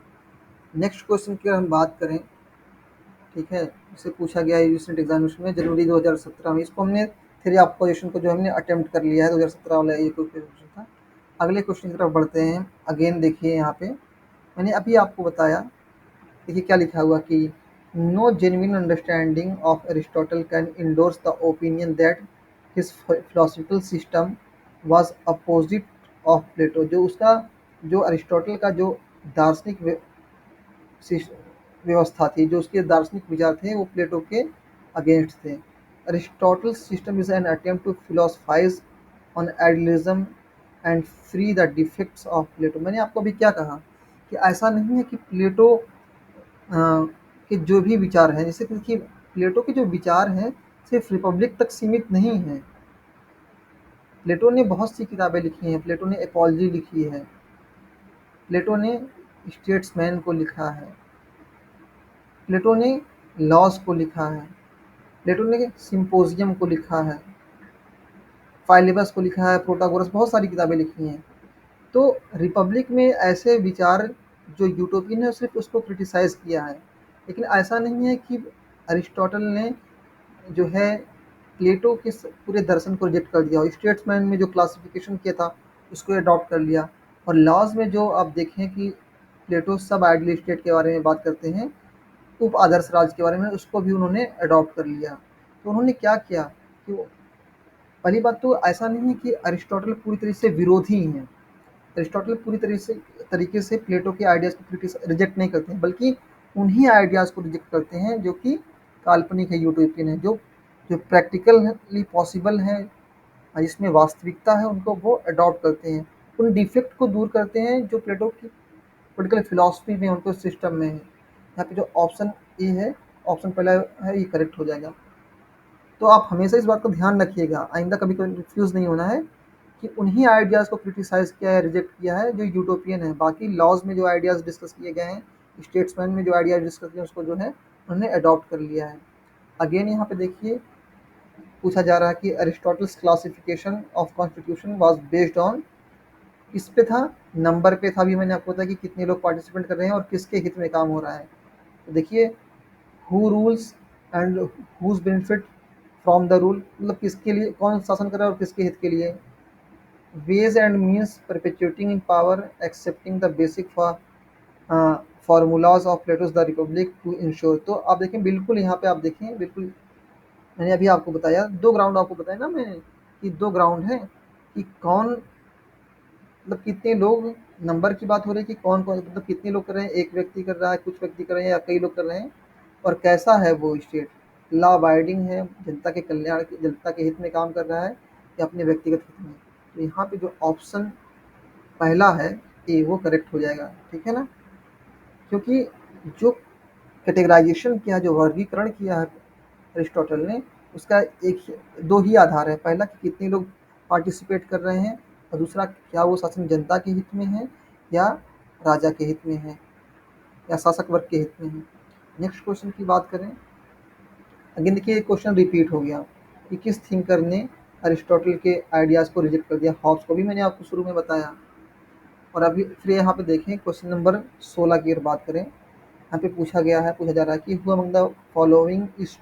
नेक्स्ट क्वेश्चन की अगर हम बात करें, ठीक है, इसे पूछा गया है रिसेंट एग्जामिनेशन में, जनवरी 2017 में। इसको हमने थ्योरी ऑफ पोजीशन को जो हमने अटेम्प्ट कर लिया है, 2017 वाला ये क्वेश्चन था। अगले क्वेश्चन की तरफ बढ़ते हैं। अगेन देखिए, यहाँ पे मैंने अभी आपको बताया, देखिए क्या लिखा हुआ कि no genuine understanding of Aristotle can endorse the opinion that his philosophical system was opposite of Plato. जो उसका, जो अरिस्टोटल का जो दार्शनिक व्यवस्था थी, जो उसके दार्शनिक विचार थे, वो प्लेटो के अगेंस्ट थे। Aristotle system is an attempt to philosophise on idealism and free the defects of Plato. मैंने आपको अभी क्या कहा कि ऐसा नहीं है कि प्लेटो के जो भी विचार हैं, जैसे कि प्लेटो के जो विचार हैं सिर्फ रिपब्लिक तक सीमित नहीं हैं। प्लेटो ने बहुत सी किताबें लिखी हैं, प्लेटो ने एपॉलजी लिखी है, प्लेटो ने स्टेट्समैन को लिखा है, प्लेटो ने लॉज को लिखा है, प्लेटो ने सिम्पोजियम को लिखा है, फाइलिबस को लिखा है, प्रोटागोरस, बहुत सारी किताबें लिखी हैं। तो रिपब्लिक में ऐसे विचार जो यूटोपियन है सिर्फ उसको क्रिटिसाइज किया है, लेकिन ऐसा नहीं है कि अरिस्टोटल ने जो है प्लेटो के पूरे दर्शन को रिजेक्ट कर दिया, और स्टेट्समैन में जो क्लासिफिकेशन किया था उसको अडॉप्ट कर लिया, और लॉज में जो आप देखें कि प्लेटो सब आइडियल स्टेट के बारे में बात करते हैं, उप आदर्श राज के बारे में, उसको भी उन्होंने अडॉप्ट कर लिया। तो उन्होंने क्या किया कि पहली बात तो ऐसा नहीं है कि अरिस्टोटल पूरी तरह से विरोधी हैं, अरिस्टोटल पूरी तरीके से प्लेटो के आइडियाज़ को रिजेक्ट नहीं करते हैं, बल्कि उन्हीं आइडियाज़ को रिजेक्ट करते हैं जो कि काल्पनिक है, यूटोपियन है, जो जो प्रैक्टिकली पॉसिबल है, जिसमें वास्तविकता है, उनको वो अडॉप्ट करते हैं, उन डिफेक्ट को दूर करते हैं जो प्लेटो की पोलिटिकल फिलॉसफी में, उनको सिस्टम में है। यहाँ पे जो ऑप्शन ए है, ऑप्शन पहला है, ये करेक्ट हो जाएगा। तो आप हमेशा इस बात को ध्यान रखिएगा, आइंदा कभी कंफ्यूज नहीं होना है कि उन्हीं आइडियाज़ को क्रिटिसाइज किया है, रिजेक्ट किया है जो यूटोपियन है। बाकी लॉज में जो आइडियाज़ डिस्कस किए गए हैं, स्टेट्समैन में जो आइडियाज़ डिस्कस किए हैं, उसको जो है उन्होंने अडॉप्ट कर लिया है। अगेन यहाँ पे देखिए, पूछा जा रहा है कि Aristotle's classification of constitution was based on, किस पे था, नंबर पे था। अभी मैंने आपको बताया कि कितने लोग पार्टिसिपेंट कर रहे हैं और किसके हित में काम हो रहा है। तो देखिए, who rules and whose benefit from the rule, मतलब किसके लिए, कौन शासन कर रहा है और किसके हित के लिए। Ways and means perpetuating in power accepting the basic formulas of Plato's the Republic to ensure. तो आप देखें, बिल्कुल यहाँ पे आप देखें, बिल्कुल मैंने अभी आपको बताया, दो ग्राउंड आपको बताया ना मैंने, कि दो ग्राउंड है कि कौन मतलब कितने लोग, नंबर की बात हो रही है कि कौन कौन, मतलब कितने लोग कर रहे हैं, एक व्यक्ति कर रहा है, कुछ व्यक्ति कर रहे हैं, या कई लोग कर रहे हैं, और कैसा है वो स्टेट, लॉ अबाइडिंग है, जनता के कल्याण, जनता के हित में काम कर रहा है, या अपने व्यक्तिगत हित में। तो यहाँ पे जो ऑप्शन पहला है ए, वो करेक्ट हो जाएगा, ठीक है ना। क्योंकि जो कैटेगराइजेशन किया, जो वर्गीकरण किया है अरिस्टोटल ने, उसका दो ही आधार है, पहला कि कितने लोग पार्टिसिपेट कर रहे हैं, और दूसरा क्या वो शासन जनता के हित में है या राजा के हित में है या शासक वर्ग के हित में है। नेक्स्ट क्वेश्चन की बात करें, अगेन देखिए क्वेश्चन रिपीट हो गया कि किस थिंकर ने अरिस्टोटल के आइडियाज़ को रिजेक्ट कर दिया। हॉब्स को भी मैंने आपको शुरू में बताया। और अभी फिर यहाँ पे देखें क्वेश्चन नंबर 16 की अगर बात करें, यहाँ पे पूछा जा रहा है कि who among the following is,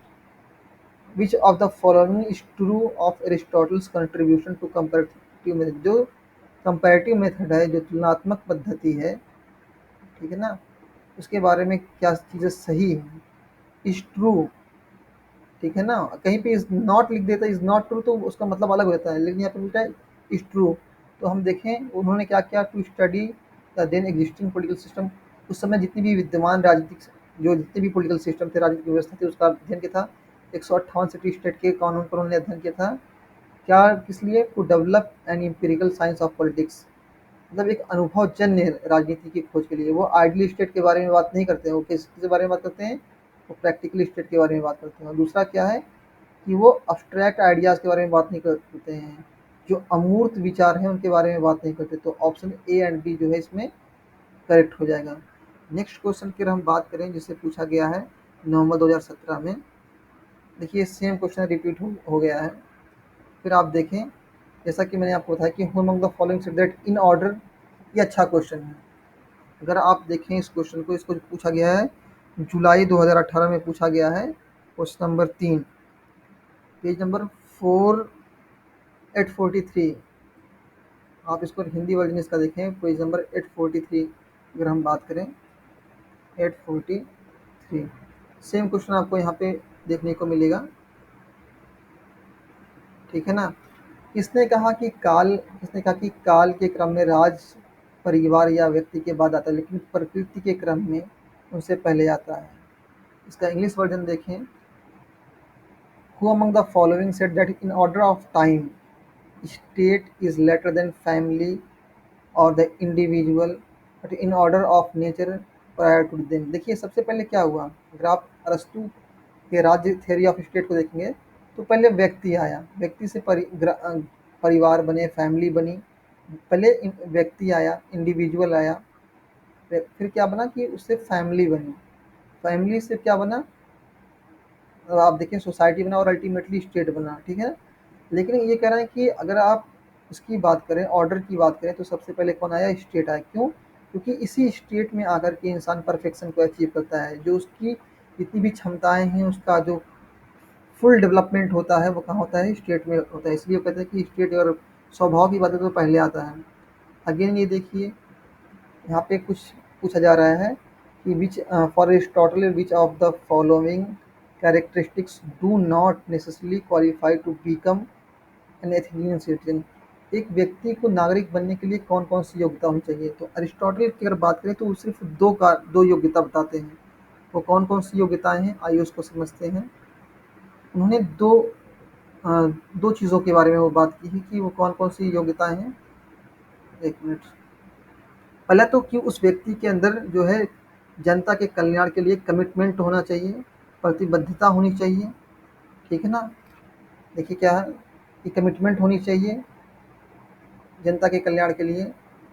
which of the following is true of Aristotle's contribution to comparative method. जो कंपैरेटिव मेथड है, जो तुलनात्मक पद्धति है, ठीक है ना, उसके बारे में क्या चीज़ें सही है। इज ट्रू, ठीक है ना, कहीं पे इज नॉट लिख देता है, इज नॉट ट्रू, तो उसका मतलब अलग होता है, लेकिन यहाँ पे लिखा है इज ट्रू। तो हम देखें उन्होंने क्या किया, to study the then existing political system. उस समय जितनी भी विद्यमान राजनीतिक, जो जितने भी पॉलिटिकल सिस्टम थे, राजनीतिक व्यवस्था थी, उसका अध्ययन किया था। 158 सिटी स्टेट के कानून पर उन्होंने अध्ययन किया था। क्या, किस लिए, to develop an empirical science of politics, मतलब एक अनुभवजन्य राजनीति की खोज के लिए। वो आइडियल स्टेट के बारे में बात नहीं करते हैं, वो किसके बारे में बात करते हैं, वो प्रैक्टिकल स्टेट के बारे में बात करते हैं। और दूसरा क्या है कि वो अब्स्ट्रैक्ट आइडियाज़ के बारे में बात नहीं करते हैं, जो अमूर्त विचार हैं उनके बारे में बात नहीं करते। तो ऑप्शन ए एंड बी जो है इसमें करेक्ट हो जाएगा। नेक्स्ट क्वेश्चन की हम बात करें, जिससे पूछा गया है नवंबर 2017 में। देखिए सेम क्वेश्चन रिपीट हो गया है। फिर आप देखें, जैसा कि मैंने आपको बताया कि who among the following said that in order, ये अच्छा क्वेश्चन है। अगर आप देखें इस क्वेश्चन को, इसको पूछा गया है जुलाई 2018 में पूछा गया है, क्वेश्चन नंबर 3, पेज नंबर 843। आप इसको हिंदी वर्जन इसका देखें, पेज नंबर 843 अगर हम बात करें, 843 सेम क्वेश्चन आपको यहाँ पे देखने को मिलेगा, ठीक है ना। किसने कहा कि काल के क्रम में राज परिवार या व्यक्ति के बाद आता है, लेकिन प्रकृति के क्रम में उनसे पहले आता है। इसका इंग्लिश वर्जन देखें, who among the following said that in order of time state is later than family or the individual but in order of nature prior to them। देखिए सबसे पहले क्या हुआ, अगर आप अरस्तु के राज्य थ्योरी ऑफ स्टेट को देखेंगे, तो पहले व्यक्ति आया, व्यक्ति से परिवार बने, फैमिली बनी। पहले व्यक्ति आया, इंडिविजुअल आया, फिर क्या बना कि उससे फैमिली बनी, फैमिली से क्या बना, आप देखें सोसाइटी बना, और अल्टीमेटली स्टेट बना, ठीक है। लेकिन ये कह रहे हैं कि अगर आप इसकी बात करें, ऑर्डर की बात करें, तो सबसे पहले कौन आया, स्टेट आया। क्यों, क्योंकि इसी स्टेट में आकर के इंसान परफेक्शन को अचीव करता है, जो उसकी जितनी भी क्षमताएं हैं, उसका जो फुल डेवलपमेंट होता है वो कहाँ होता है, स्टेट में होता है। इसलिए कहते हैं कि स्टेट अगर स्वभाव की बात है तो पहले आता है। अगेन ये देखिए यहाँ पे कुछ पूछा जा रहा है कि which for Aristotle which of the following characteristics do not necessarily qualify to become an Athenian citizen. एक व्यक्ति को नागरिक बनने के लिए कौन कौन सी योग्यता होनी चाहिए। तो अरिस्टोटल की अगर बात करें तो वो सिर्फ दो योग्यता बताते हैं। वो कौन कौन सी योग्यताएं हैं, आइए उसको समझते हैं। उन्होंने दो चीज़ों के बारे में वो बात की है कि वो कौन कौन सी योग्यताएं हैं। एक मिनट, पहले तो कि उस व्यक्ति के अंदर जो है जनता के कल्याण के लिए कमिटमेंट होना चाहिए, प्रतिबद्धता होनी चाहिए, ठीक है ना। देखिए क्या है कि कमिटमेंट होनी चाहिए जनता के कल्याण के लिए,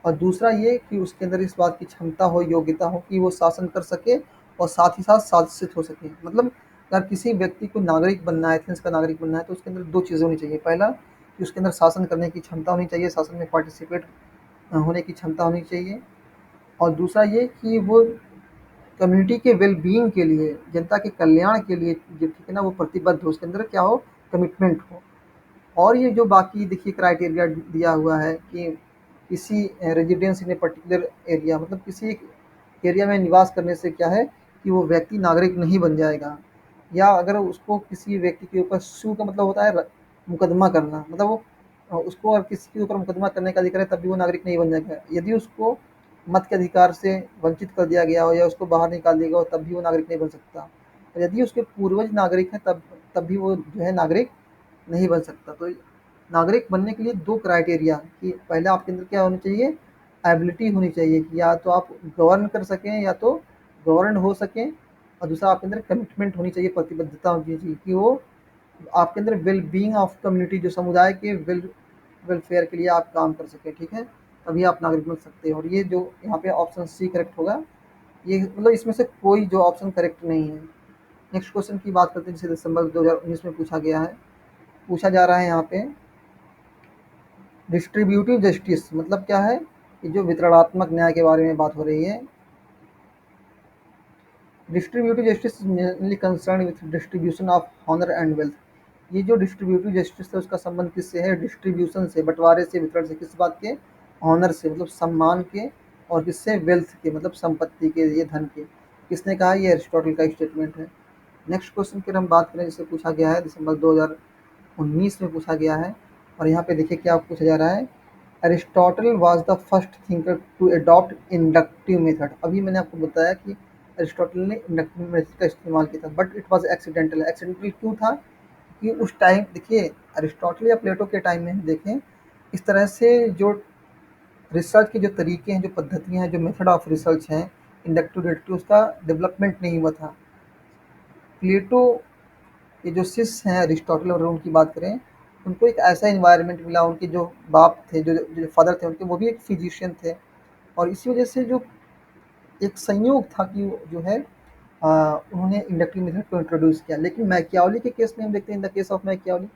और दूसरा ये कि उसके अंदर इस बात की क्षमता हो, योग्यता हो कि वो शासन कर सके और साथ ही साथ शासित हो सके। मतलब अगर किसी व्यक्ति को नागरिक बनना है, एथेंस का नागरिक बनना है, तो उसके अंदर दो चीज़ें होनी चाहिए। पहला कि उसके अंदर शासन करने की क्षमता होनी चाहिए, शासन में पार्टिसिपेट होने की क्षमता होनी चाहिए, और दूसरा ये कि वो कम्युनिटी के वेलबींग के लिए, जनता के कल्याण के लिए जो, ठीक है ना, वो प्रतिबद्ध हो, उसके अंदर क्या हो, कमिटमेंट हो। और ये जो बाकी देखिए क्राइटेरिया दिया हुआ है कि किसी residence in a particular area, मतलब किसी एक एरिया में निवास करने से क्या है कि वो व्यक्ति नागरिक नहीं बन जाएगा। या अगर उसको किसी व्यक्ति के ऊपर सू का मतलब होता है मुकदमा करना, मतलब वो उसको और किसी के ऊपर मुकदमा करने का अधिकार है, तब भी वो नागरिक नहीं बन जाएगा। यदि उसको मत के अधिकार से वंचित कर दिया गया हो या उसको बाहर निकाल दिया गया हो, तब भी वो नागरिक नहीं बन सकता। और यदि उसके पूर्वज नागरिक हैं, तब भी वो जो है नागरिक नहीं बन सकता। तो नागरिक बनने के लिए दो क्राइटेरिया, कि पहले आपके अंदर क्या होनी चाहिए, एबिलिटी होनी चाहिए कि या तो आप गवर्न कर सकें या तो गवर्न हो सकें, और दूसरा आपके अंदर कमिटमेंट होनी चाहिए, प्रतिबद्धता होनी चाहिए कि वो आपके अंदर वेल बीइंग ऑफ कम्युनिटी, जो समुदाय के वेलफेयर के लिए आप काम कर सकें, ठीक है, तभी आप नागरिक बन सकते हैं। और ये जो यहाँ पे ऑप्शन सी करेक्ट होगा, ये मतलब इसमें से कोई जो ऑप्शन करेक्ट नहीं है। नेक्स्ट क्वेश्चन की बात करते हैं, जिसे दिसंबर 2019 में पूछा गया है। पूछा जा रहा है यहाँ पे, डिस्ट्रीब्यूटिव जस्टिस मतलब क्या है, कि जो वितरणात्मक न्याय के बारे में बात हो रही है। Distributive justice mainly concern with distribution of honour and wealth. ये जो डिस्ट्रीब्यूटिव जस्टिस है उसका संबंध किससे है, डिस्ट्रीब्यूशन से, बंटवारे से, वितरण से। किस बात के, ऑनर से मतलब सम्मान के, और किससे, वेल्थ के मतलब संपत्ति के, ये धन के। किसने कहा, ये एरिस्टोटल का स्टेटमेंट है। नेक्स्ट क्वेश्चन की हम बात करें, जिससे पूछा गया है दिसंबर 2019 में पूछा गया है। और यहाँ पे देखिए क्या पूछा जा रहा है, Aristotle was the first thinker to adopt inductive method. अभी मैंने आपको बताया कि एरिस्टोटल ने इंडक्टिव मेथड का इस्तेमाल किया था, but it was accidental. Accidental क्यों था, कि उस टाइम देखिए, अरिस्टोटल या प्लेटो के टाइम में देखें, इस तरह से जो रिसर्च के जो तरीके हैं, जो पद्धतियाँ हैं, जो मेथड ऑफ रिसर्च हैं, इंडक्टिव डिडक्टिव, उसका डेवलपमेंट नहीं हुआ था। प्लेटो ये जो शिष्य हैं अरिस्टोटल, और उनकी बात करें, उनको एक ऐसा इन्वायरमेंट मिला, उनके जो बाप थे, जो फादर थे उनके, वो भी एक फिजिशियन थे। और इसी वजह से जो एक संयोग था कि जो है उन्होंने इंडक्टिव मेथड को इंट्रोड्यूस किया। लेकिन मैकियावली के केस में हम देखते हैं, in the case of Machiavelli,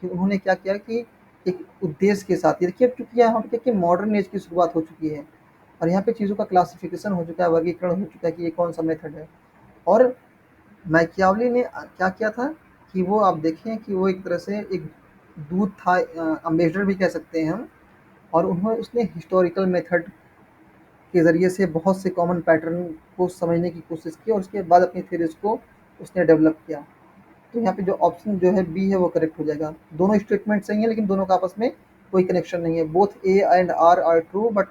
कि उन्होंने क्या किया कि एक उद्देश्य के साथ, ये देखिए, अब चूंकि यहाँ पे कि मॉडर्न एज की शुरुआत हो चुकी है, और यहाँ पे चीज़ों का क्लासिफिकेशन हो चुका है, वर्गीकरण हो चुका है कि ये कौन सा मेथड है। और मैकियावली ने क्या किया था, कि वो आप देखें कि वो एक तरह से एक दूत था, अम्बेसडर भी कह सकते हैं हम। और उन्होंने उसने हिस्टोरिकल मेथड के ज़रिए से बहुत से कॉमन पैटर्न को समझने की कोशिश की, और उसके बाद अपनी थ्योरीज को उसने डेवलप किया। तो यहाँ पे जो ऑप्शन जो है बी है वो करेक्ट हो जाएगा। दोनों स्टेटमेंट सही है, लेकिन दोनों का आपस में कोई कनेक्शन नहीं है। Both A and R true, but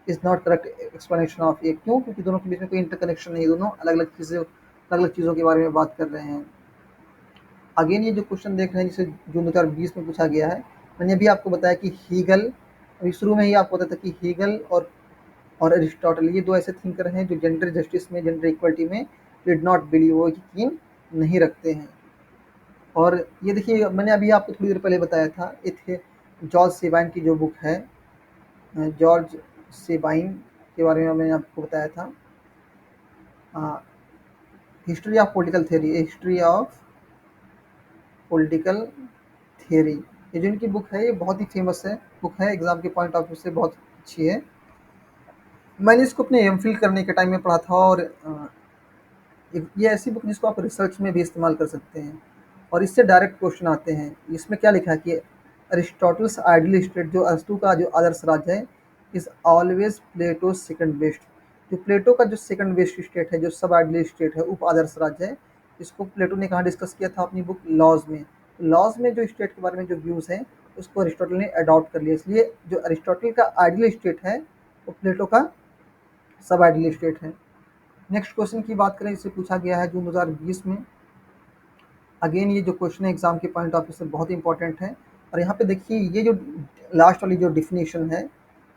is not correct explanation of A. क्यों, क्योंकि दोनों के बीच में कोई इंटरकनेक्शन नहीं है, दोनों अलग अलग चीज़ों के बारे में बात कर रहे हैं। अगेन ये जो क्वेश्चन देख रहे हैं, जिसे जून 2020 में पूछा गया है, मैंने अभी आपको बताया कि हीगल, अभी शुरू में ही आपको बताया था कि हीगल और एरिस्टोटल, ये दो ऐसे थिंकर हैं जो जेंडर जस्टिस में, जेंडर इक्वलिटी में डिड नॉट बिलीव, वो यकीन नहीं रखते हैं। और ये देखिए, मैंने अभी आपको थोड़ी देर पहले बताया था, ये थे जॉर्ज सेबाइन की जो बुक है, जॉर्ज सेबाइन के बारे में मैंने आपको बताया था, history of political theory, history of political theory. ये जो इनकी बुक है, ये बहुत ही फेमस है बुक है, एग्जाम के पॉइंट ऑफ व्यू से बहुत अच्छी है। मैंने इसको अपने एमफिल करने के टाइम में पढ़ा था, और ये ऐसी बुक जिसको आप रिसर्च में भी इस्तेमाल कर सकते हैं। और इससे डायरेक्ट क्वेश्चन आते हैं। इसमें क्या लिखा है कि अरिस्टोटल्स आइडियल स्टेट, जो अरस्तु का जो आदर्श राज्य है, is always Plato second best. जो प्लेटो का जो सेकंड बेस्ट स्टेट है, जो सब आइडियल स्टेट है, उप आदर्श राज्य है, इसको प्लेटो ने कहाँ डिस्कस किया था, अपनी बुक लॉज में। लॉज में जो स्टेट के बारे में जो व्यूज़ हैं, उसको अरिस्टोटल ने अडॉप्ट कर लिया। इसलिए जो अरिस्टोटल का आइडियल स्टेट है, वो प्लेटो का सब आइडियल स्टेट है। नेक्स्ट क्वेश्चन की बात करें, इससे पूछा गया है जून 2020 में। अगेन ये जो क्वेश्चन है एग्जाम के पॉइंट ऑफ व्यू से बहुत इंपॉर्टेंट है। और यहाँ पे देखिए, ये जो लास्ट वाली जो डिफिनीशन है,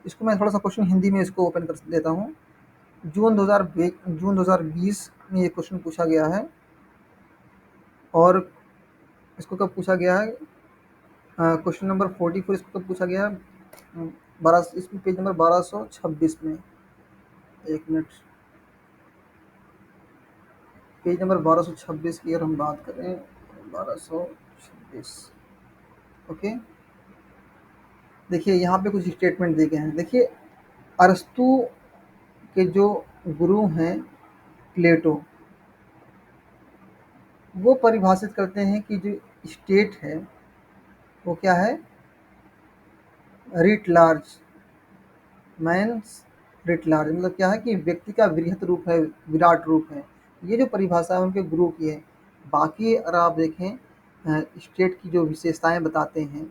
इसको मैं थोड़ा सा क्वेश्चन हिंदी में इसको ओपन कर देता हूँ। जून 2020 में ये क्वेश्चन पूछा गया है, और इसको कब पूछा गया है, क्वेश्चन नंबर 44 इसको कब पूछा गया है, 12, इसमें पेज नंबर 1226 में। एक मिनट, पेज नंबर 1226 की अगर हम बात करें, 1226, ओके। देखिए यहाँ पे कुछ स्टेटमेंट दिए गए हैं। देखिए, अरस्तु के जो गुरु हैं प्लेटो, वो परिभाषित करते हैं कि जो स्टेट है वो क्या है, writ large, man's writ large, मतलब क्या है कि व्यक्ति का वृहत रूप है, विराट रूप है। ये जो परिभाषा है उनके गुरु की है। बाकी अगर आप देखें, स्टेट की जो विशेषताएं बताते हैं,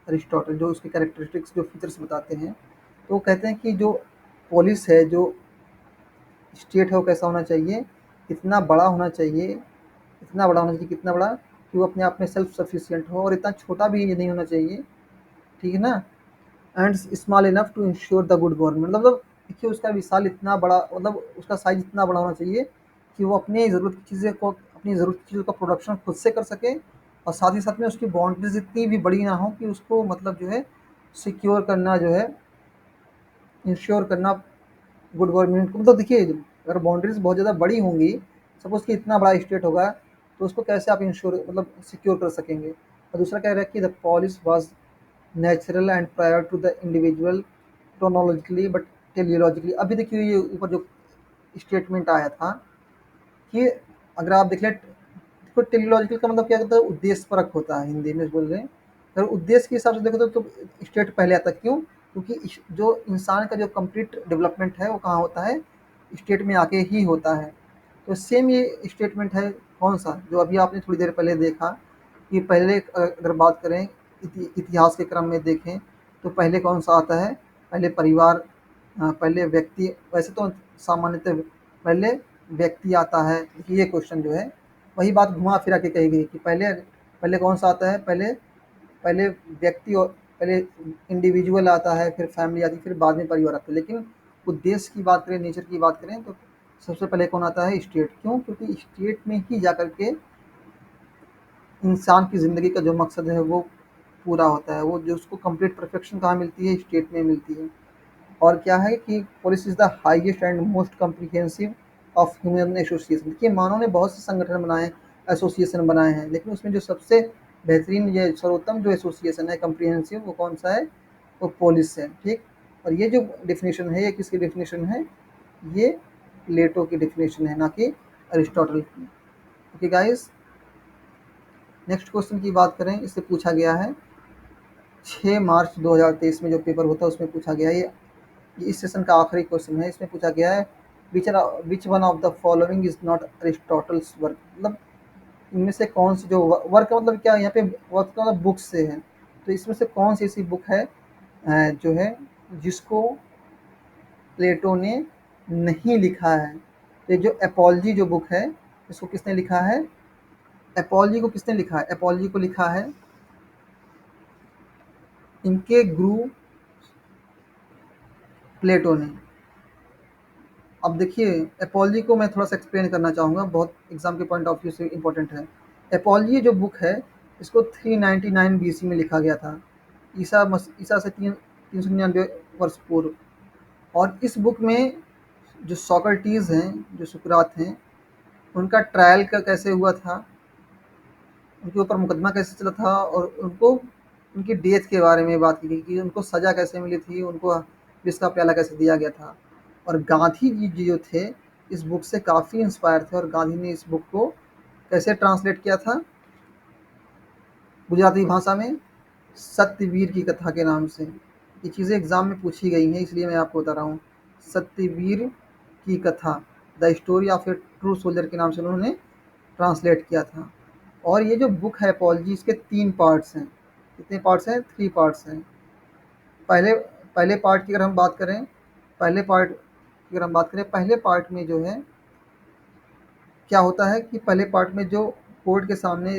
अरिस्टोटल, जो उसके कैरेक्टरिस्टिक्स, जो फीचर्स बताते हैं, तो वो कहते हैं कि जो पोलिस है, जो स्टेट है, वो कैसा होना चाहिए, इतना बड़ा होना चाहिए, इतना बड़ा होना चाहिए, कितना बड़ा कि वो अपने आप में सेल्फ सफिशिएंट हो, और इतना छोटा भी नहीं होना चाहिए, ठीक है ना, and small enough to ensure the good government. मतलब देखिए उसका विशाल इतना बड़ा, मतलब उसका साइज इतना बड़ा होना चाहिए कि वो अपनी ज़रूरत की चीज़ें को, अपनी ज़रूरत की चीज़ों का प्रोडक्शन खुद से कर सके, और साथ ही साथ में उसकी बाउंड्रीज इतनी भी बड़ी ना हो कि उसको मतलब जो है सिक्योर करना, जो है इंश्योर करना गुड गवर्नमेंट को। मतलब देखिए अगर बाउंड्रीज बहुत ज़्यादा बड़ी होंगी, सपोज कि इतना बड़ा स्टेट होगा, तो उसको कैसे आप इंश्योर मतलब सिक्योर कर सकेंगे। और दूसरा कह रहा है कि the polis was natural and prior to the individual ontologically but teleologically. अभी देखिए ये ऊपर जो स्टेटमेंट आया था कि अगर आप देख लें, देखो टेलियोलॉजिकल का मतलब क्या होता है, उद्देश्य परक होता है, हिंदी में बोल रहे हैं। अगर उद्देश्य के हिसाब से देखो तो स्टेट पहले आता है, क्यों, क्योंकि जो इंसान का जो कंप्लीट डेवलपमेंट है वो कहाँ होता है, स्टेट में आके ही होता है। तो सेम ये स्टेटमेंट है कौन सा, जो अभी आपने थोड़ी देर पहले देखा कि पहले अगर बात करें इतिहास के क्रम में देखें, तो पहले कौन सा आता है, पहले परिवार, पहले व्यक्ति, वैसे तो सामान्यतः पहले व्यक्ति आता है। ये क्वेश्चन जो है वही बात घुमा फिरा के कही गई कि पहले पहले कौन सा आता है, पहले पहले व्यक्ति, और पहले इंडिविजुअल आता है, फिर फैमिली आती है, फिर बाद में परिवार आता है। लेकिन उद्देश्य की बात करें, नेचर की बात करें, तो सबसे पहले कौन आता है, स्टेट। क्यों, क्योंकि स्टेट में ही जाकर के इंसान की ज़िंदगी का जो मकसद है वो पूरा होता है। वो जो उसको कंप्लीट परफेक्शन कहाँ मिलती है, स्टेट में मिलती है। और क्या है कि police is the highest and most comprehensive of human association. देखिए मानव ने बहुत से संगठन बनाए, एसोसिएशन बनाए हैं, लेकिन उसमें जो सबसे बेहतरीन, ये सर्वोत्तम जो एसोसिएशन है कम्प्रिहेंसिव, वो कौन सा है, वो पुलिस है, ठीक। और ये जो डेफिनेशन है, ये किसकी डेफिनेशन है, ये प्लेटो की डेफिनेशन है, ना कि अरिस्टोटल की। ओके गाइस, नेक्स्ट क्वेश्चन की बात करें, इससे पूछा गया है 6 मार्च 2023 में जो पेपर होता है उसमें पूछा गया है, ये इस सेशन का आखिरी क्वेश्चन है। इसमें पूछा गया है which one of the following is not Aristotle's work. मतलब इनमें से कौन सी, जो वर्क का मतलब क्या, यहाँ पे वर्क का मतलब बुक से है, तो इसमें से कौन सी ऐसी बुक है जो है जिसको प्लेटो ने नहीं लिखा है। ये जो एपोलॉजी जो बुक है, इसको किसने लिखा है, एपोलॉजी को किसने लिखा है, एपोलॉजी को लिखा है इनके गुरु प्लेटो ने। अब देखिए एपोलॉजी को मैं थोड़ा सा एक्सप्लेन करना चाहूँगा, बहुत एग्जाम के पॉइंट ऑफ व्यू से इम्पोर्टेंट है। एपोलॉजी जो बुक है, इसको 399 बीसी में लिखा गया था, ईसा से 399 वर्ष पूर्व। और इस बुक में जो सोक्रेटिस हैं, जो सुकरात हैं, उनका ट्रायल का कैसे हुआ था, उनके ऊपर मुकदमा कैसे चला था, और उनको उनकी डेथ के बारे में बात की गई कि उनको सज़ा कैसे मिली थी, उनको विष का प्याला कैसे दिया गया था। और गांधी जी जो थे इस बुक से काफ़ी इंस्पायर थे, और गांधी ने इस बुक को कैसे ट्रांसलेट किया था, गुजराती भाषा में सत्यवीर की कथा के नाम से। ये चीज़ें एग्ज़ाम में पूछी गई हैं, इसलिए मैं आपको बता रहा हूँ। सत्यवीर की कथा, the story of A true soldier के नाम से उन्होंने ट्रांसलेट किया था। और ये जो बुक है अपॉलजी, इसके 3 पार्ट्स हैं। कितने पार्ट्स हैं, 3 पार्ट्स हैं। पहले पहले पार्ट की अगर हम बात करें, पहले पार्ट की अगर हम बात करें, पहले पार्ट में जो है क्या होता है कि पहले पार्ट में जो कोर्ट के सामने,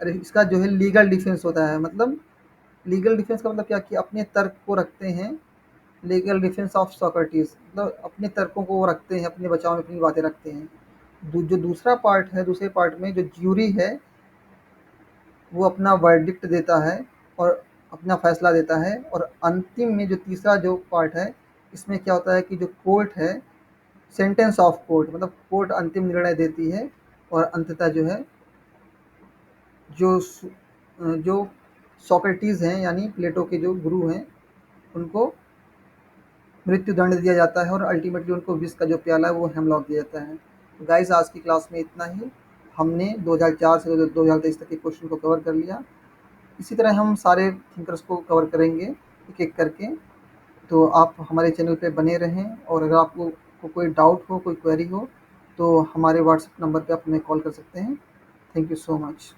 अरे इसका जो है लीगल डिफेंस होता है। मतलब लीगल डिफेंस का मतलब क्या, कि अपने तर्क को रखते हैं, लीगल डिफेंस ऑफ सोक्रेटिस, मतलब अपने तर्कों को वो रखते हैं, अपने बचाव में अपनी बातें रखते हैं। जो दूसरा पार्ट है, दूसरे पार्ट में जो ज्यूरी है वो अपना वर्डिक्ट देता है और अपना फैसला देता है। और अंतिम में जो तीसरा जो पार्ट है, इसमें क्या होता है कि जो कोर्ट है, सेंटेंस ऑफ कोर्ट, मतलब कोर्ट अंतिम निर्णय देती है, और अंततः जो है जो जो सोक्रेटिस हैं, यानी प्लेटो के जो गुरु हैं, उनको मृत्यु दंड दिया जाता है, और अल्टीमेटली उनको विष का जो प्याला है वो हेमलॉक दिया जाता है। तो गाइस आज की क्लास में इतना ही। हमने 2004 से 2023 तक के क्वेश्चन को कवर कर लिया। इसी तरह हम सारे थिंकर्स को कवर करेंगे एक एक करके। तो आप हमारे चैनल पे बने रहें, और अगर आपको कोई डाउट हो, कोई क्वेरी हो, तो हमारे व्हाट्सएप नंबर पे आप हमें कॉल कर सकते हैं। Thank you so much.